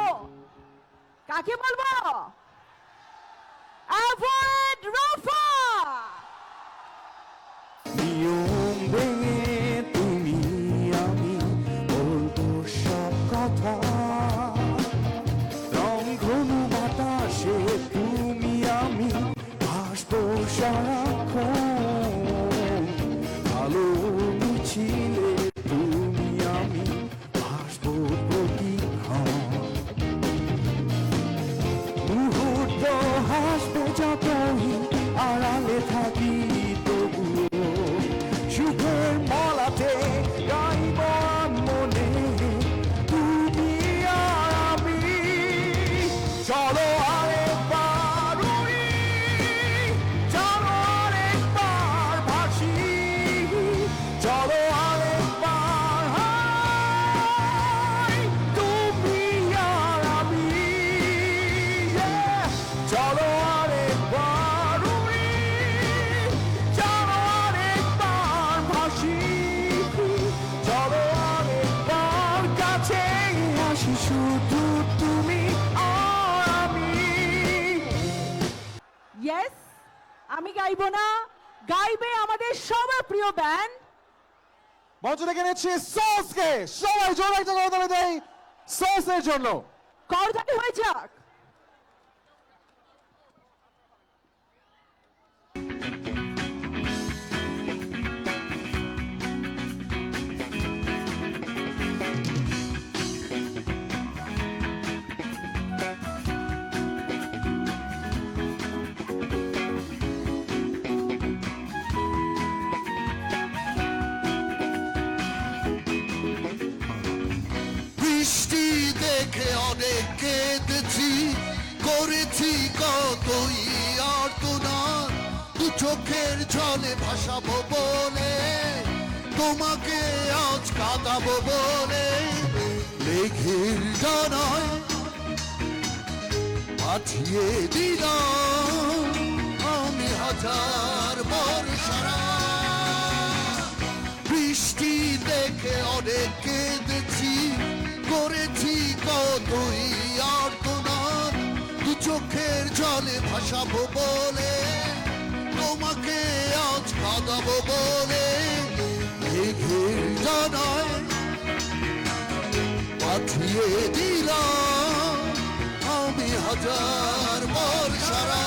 কাকে বলবো, অ্যাভয়েড রাফা। নিয়ম ভেঙে তুমি আমি বলবো সব কথা, রংধনু বাতাসে তুমি আমি আসবো সারাক্ষণ, ভালো মিছিলে তুমি আমি আসবো প্রতিক্ষণ, মুহূর্ত হাসবে যতই আড়ালে থাকি তবুও সুখের মলাতে গাইব মনে তুমি আর আমি। চলো আরেকবার উড়ি, চলো আরেকবার ভাসি, চলো আরেকবার হাই তুমি আর আমি। চলো আরেকবার উড়ি, চলো আরেকবার ভাসি, চলো আরেকবার কাছে আসি শুধু তুমি আর আমি। ইয়েস, আমি গাইবো না, গাইবে আমাদের সবার প্রিয় ব্যান্ড। মঞ্চ থেকে নিচ্ছি সসকে, সবাই জোরে একটা করে তালে দেই সসের জন্য। করতালি হয়ে যাক। বৃষ্টি দেখে অনেক কেঁদেছি, করেছি কতই আর্তনাদ, দু চোখের জলে ভাসাবো বলে তোমাকে আজ কাঁদাবো বলে, মেঘের ডানায় পাঠিয়ে দিলাম আমি হাজার বর্ষারা। বৃষ্টি দেখে অনেক কেঁদেছি, করেছি কতই আর্তনাদ, দু চোখের জলে ভাসাবো বলে তোমাকে আজ কাঁদাবো বলে, মেঘের ডানায় পাঠিয়ে দিলাম আমি হাজার বর্ষারা।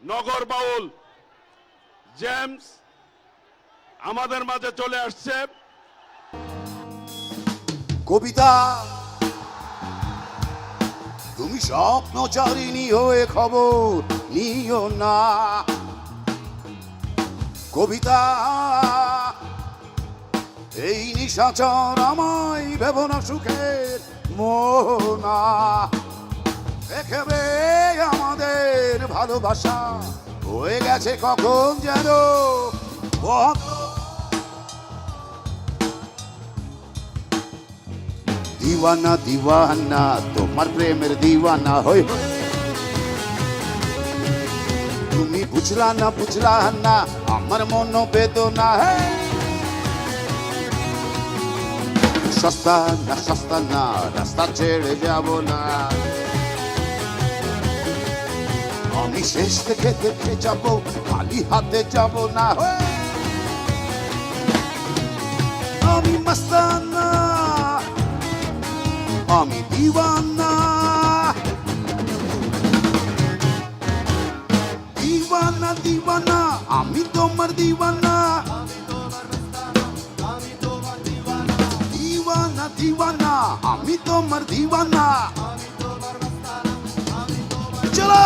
নগর বাউল জেমস আমাদের মাঝে চলে আসছে। কবিতা তুমি স্বপ্নচারিণী হয়ে খবর নিও না, কবিতা এই নিশাচর আমায় ভেবো না সুখের মোহনা, দেখবে আমাদের ভালোবাসা হয়ে গেছে কখন যেন দিওয়ানা দিওয়ানা তোমার প্রেমের দিওয়ানা হই, তুমি বুঝলা না আমার মন বেদনা, সস্তা না রাস্তা ছেড়ে যাব না, আমি শেষ থেকে দেখতে যাব খালি হাতে যাব না, আমি মস্তানা আমি দিওয়ানা, দিওয়ানা দিওয়ানা আমি তোমার দিওয়ানা, দিওয়ানা দিওয়ানা আমি তোমার দিওয়ানা, চলো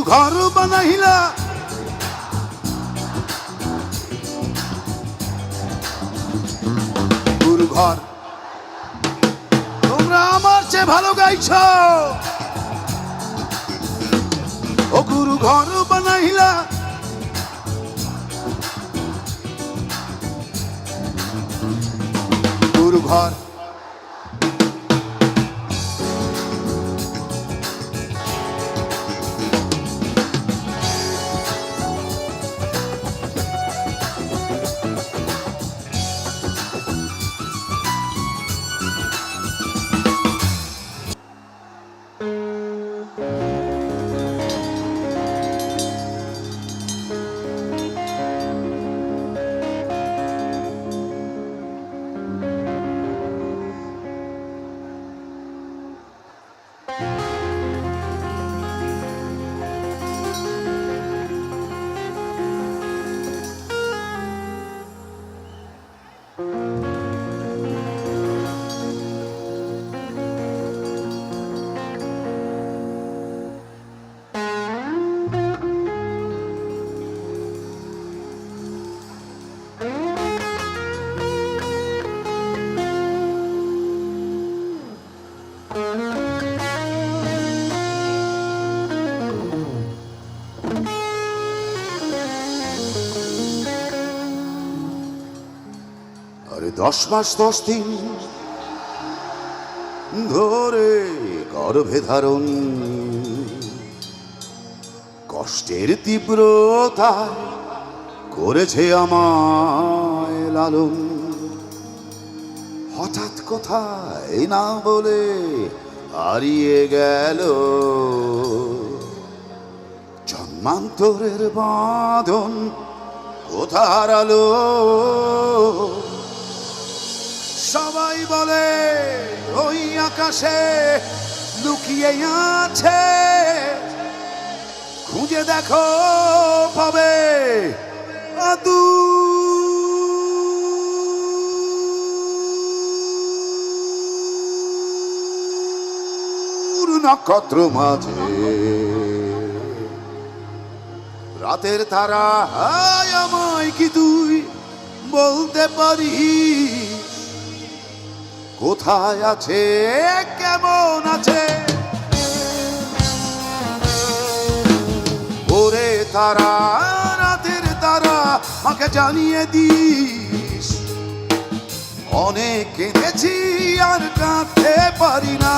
ঘর বানাইলা গুরু ঘর তোমরা আমার চেয়ে ভালো গাইছ ও গুরু ঘর বানাইলা গুরু ঘর আরে 10 মাস 10 দিন ধরে গর্ভে ধারণ কষ্টের তীব্রতা করেছে আমায় লালন হঠাৎ কোথায় না বলে হারিয়ে গেল জন্মান্তরের বাঁধন কোথা হারালো সবাই বলে ওই আকাশে লুকিয়ে আছে খুঁজে দেখো পাবে দূর নক্ষত্র মাঝে রাতের তারা হায় আমায় কি তুই বলতে পারিস কোথায় আছে কেমন আছে ওরে তারা রাতের তারা আমাকে জানিয়ে দিস অনেক কেঁদেছি আর কাঁদতে পারি না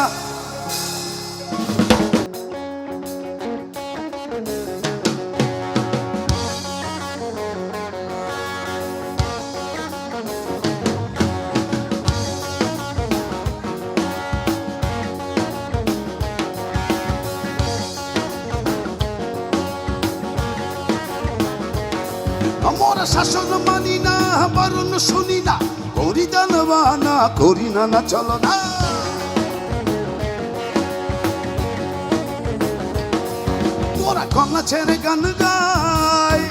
আমরা শাসন মানি না বারণ শুনি না করি দানবানা করি না না চলো না তোরা কন্যা ছেড়ে গান গায়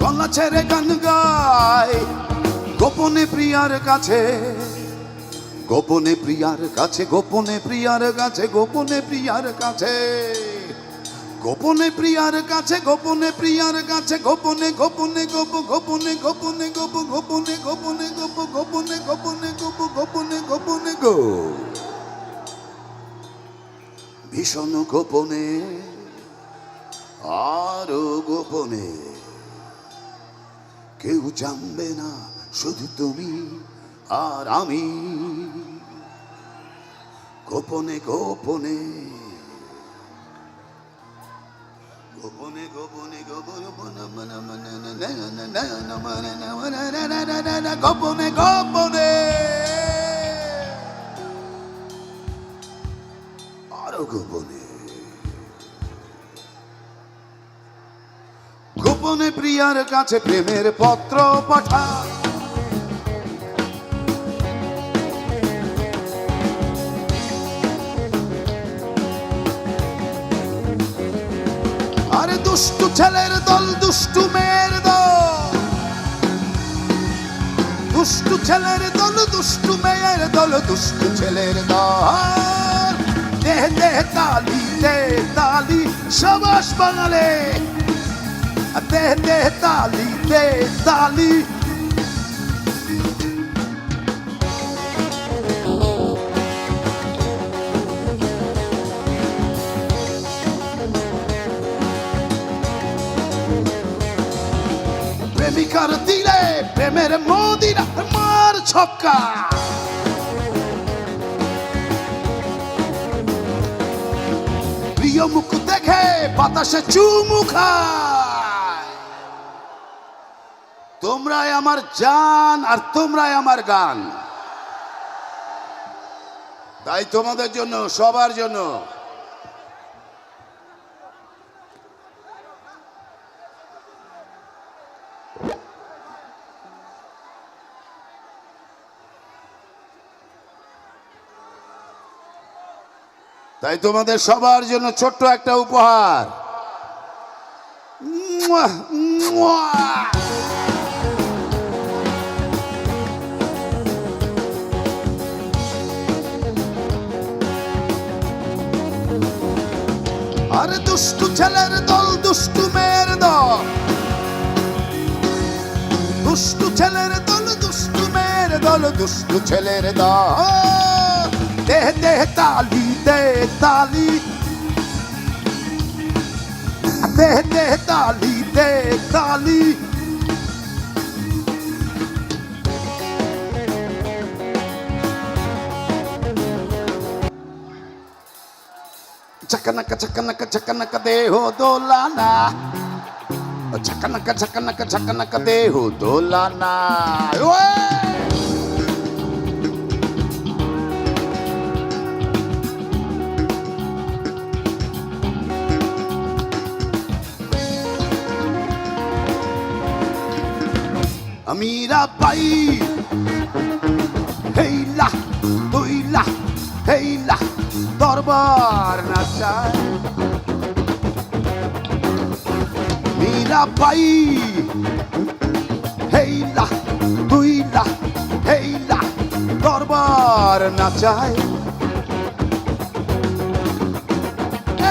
কন্যা ছেড়ে গান গায় গোপনে প্রিয়ার কাছে গোপনে প্রিয়ার কাছে গোপনে প্রিয়ার কাছে গোপনে প্রিয়ার কাছে গোপনে প্রিয়ার কাছে গোপনে প্রিয়ার কাছে গোপনে গোপনে গোপ গোপনে গোপনে গোপ গোপনে গোপনে গোপ গোপনে গোপনে গোপ গোপনে গোপনে গো ভীষণ গোপনে আরো গোপনে কেউ জানবে না শুধু তুমি আর আমি গোপনে গোপনে গোপনে গোপনে গোপনে গোপনে আরো গোপনে গোপনে প্রিয়ার কাছে প্রেমের পত্র পাঠা আরে দুষ্টু ছেলের দল দুষ্টু মেয়ের দল দুষ্টু ছেলের দল দুষ্টু মেয়ের দল দুষ্টু ছেলের দল দেহ দেহ তালি দেহ তালি সবাস বাঙালি দেহ দেহ তালি দেহ তালি প্রেমিকার দিলে প্রেমের মদিনা মার ছক্কা প্রিয় মুখ দেখে বাতাসে চুমু খায় তোমরাই আমার জান আর তোমরাই আমার গান তাই তোমাদের জন্য সবার জন্য তাই তোমাদের সবার জন্য ছোট্ট একটা উপহার মুয়া, মুয়া। আরে দুষ্টু ছেলের দল দুষ্টু মেয়ের দল দুষ্টু ছেলের দল দুষ্টু মেয়ের দল দুষ্টু ছেলের দল দেহ দেহ তালি দেহ তালি দেহ দেহ তালি দেহ তালি chakanaka deho dolana chakanaka deho dolana Amira pai hey la দরবার নাচায় মীরা বাই হেইলা দুইলা হেইলা দরবার নাচায়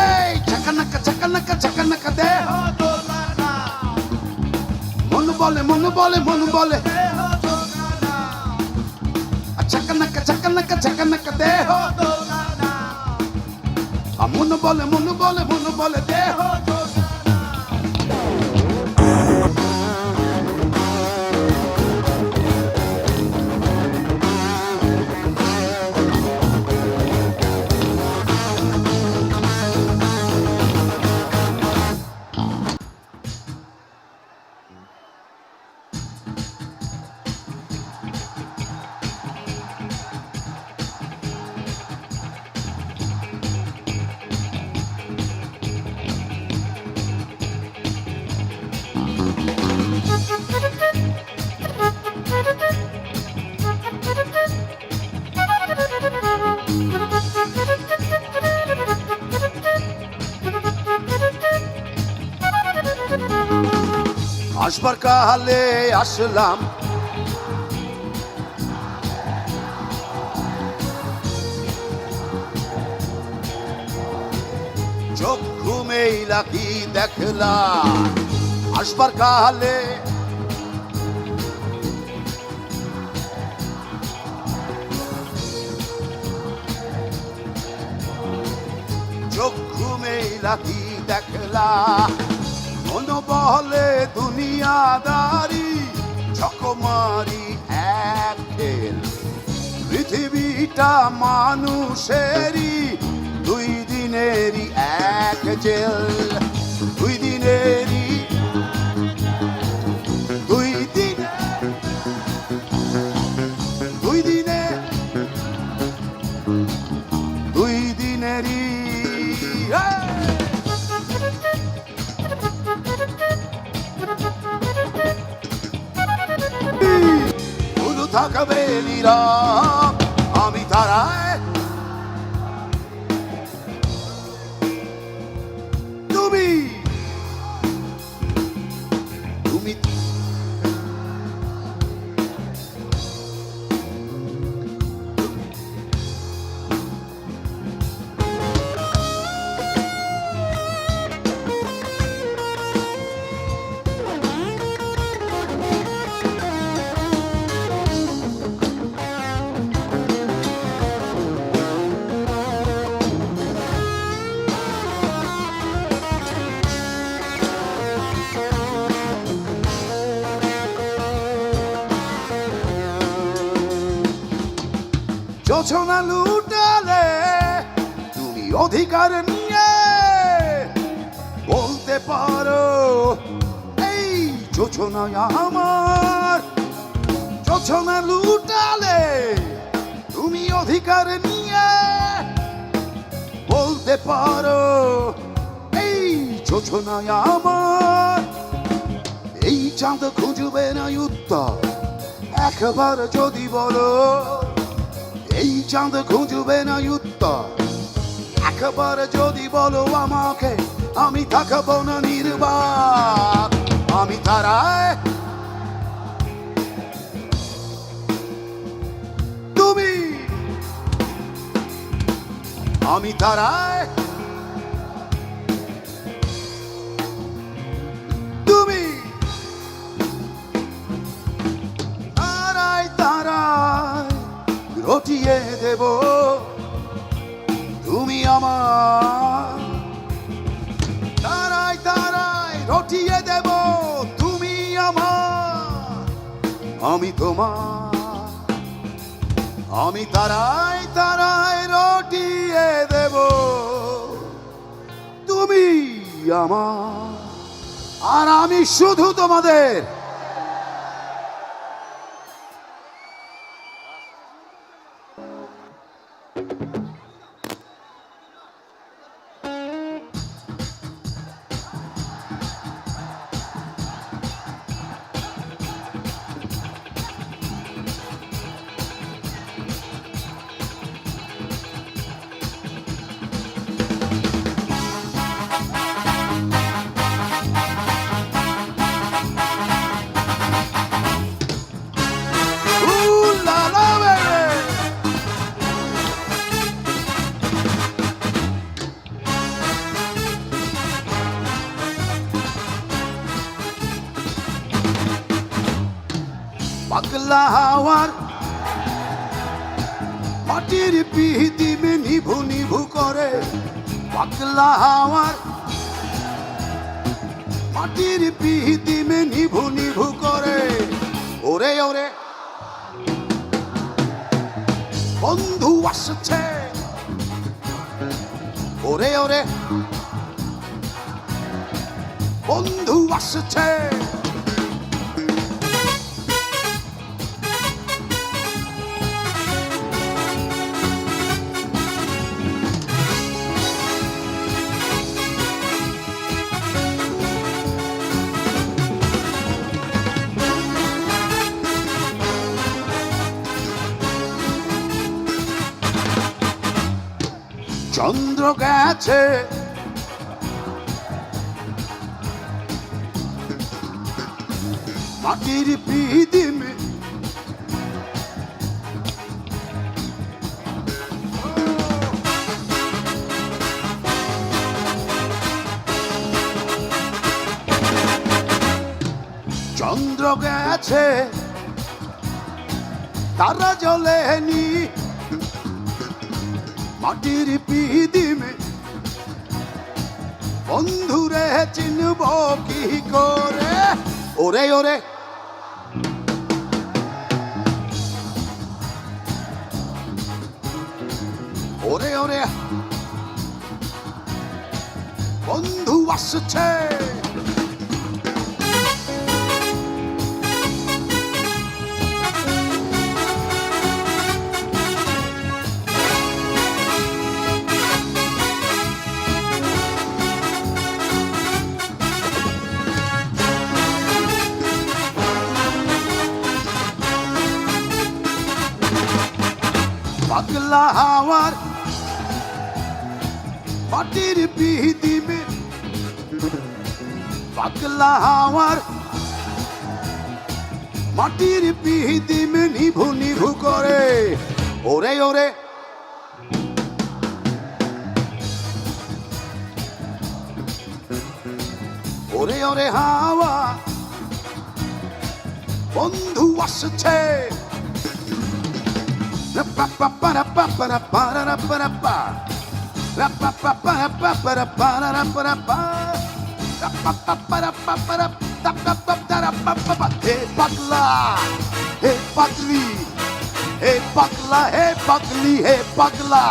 এই চাকানাকা দেহ দোলানা মন বলে চাকানাকা দেহ দোলানা মন বলে দেহ আসবার কালে আসলাম চোখ ঘুমেই লাগি দেখলাম আসবার কালে চোখ ঘুমেই লাগি দেখলাম মন বলে দুনিয়াদারি ছকমারি এক খেল পৃথিবীটা মানুষেরই দুই দিনেরই এক জেল দুই দিনেরই দুই দিনেরই থাকবে নীরব আমি তারায় তুমি যোছনা লুটালে তুমি অধিকার নিয়ে বলতে পারো এই যোছনা আমার। যোছনা লুটালে তুমি অধিকার নিয়ে বলতে পারো এই যোছনা আমার। এই চাঁদ খুঁজবে না উত্তর একবার যদি বলো, এই চাঁদ খুঁজবে না উত্তর একবার যদি বলো আমাকে, আমি থাকবো না নির্বাক। আমি তারায় তুমি, আমি তারায় তুমি, তারায় তারায় রটিয়ে দেব তুমি আমার। তারায় তারায় রটিয়ে দেব তুমি আমার, আমি তোমার। আমি তারায় তারায় রটিয়ে দেব তুমি আমার, আর আমি শুধু তোমাদের। Ooh la la baby. পাগলা হাওয়ার মাটির পিহিতিমে নিভু নিভু করে। পাগলা হাওয়ার মাটির পিহিতিমে নিভু নিভু করে। ওরে ওরে বন্ধু আসছে, ওরে ওরে বন্ধু আসছে। চন্দ্র গেছে মাটির পিদিমে, চন্দ্র গেছে তারা জ্বলেনি মাটির পিদিমে। বন্ধুরে চিনব কি করে? ওরে ওরে ওরে ওরে বন্ধু আসছে। পাগলা হাওয়ার মাটির পিদিমে, পাগলা হাওয়ার মাটির পিদিমে নিভু নিভু করে। ওরে ওরে ওরে ওরে হাওয়া বন্ধু আসছে। হে পাগলা হে পাগলি হে পাগলা হে পাগলি হে পাগলা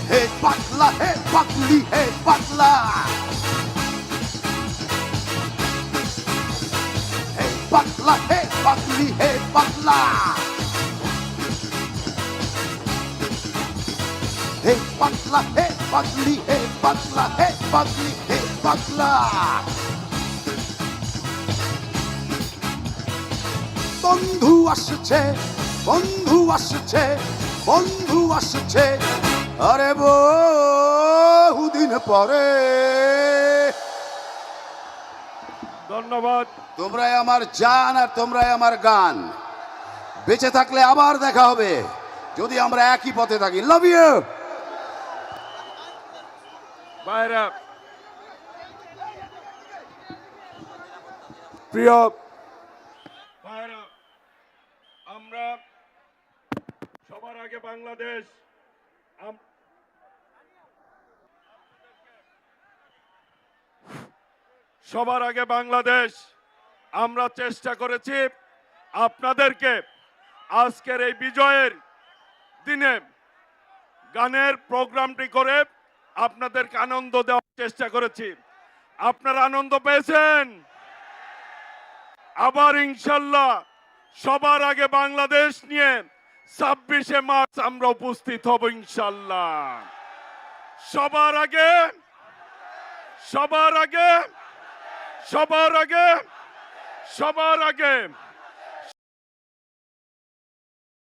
হে পাগলা হে পাগলি হে পাগলা হে পাগলা হে পাগলি হে পাগলা হে পাগলা হে পাগলি হে পাগলা হে পাগলি হে পাগলা বন্ধু আসছে বন্ধু আসছে বন্ধু আসছে আরে বহুদিন পরে ধন্যবাদ। তোমরাই আমার জান আর তোমরাই আমার গান বেঁচে থাকলে আবার দেখা হবে যদি আমরা একই পথে থাকি লাভ ইউ বাইরা প্রিয় ভাইরা, আমরা সবার আগে বাংলাদেশ সবার আগে বাংলাদেশ আমরা চেষ্টা করেছি আপনাদেরকে আজকের এই বিজয়ের দিনে গানের প্রোগ্রামটি করে আপনাদেরকে আনন্দ দেওয়ার চেষ্টা করেছি। আপনারা আনন্দ পেয়েছেন? আবার ইনশাল্লাহ সবার আগে বাংলাদেশ নিয়ে 26শে মার্চ আমরা উপস্থিত হব ইনশাল্লাহ। সবার আগে সবার আগে সবার আগে সবার আগে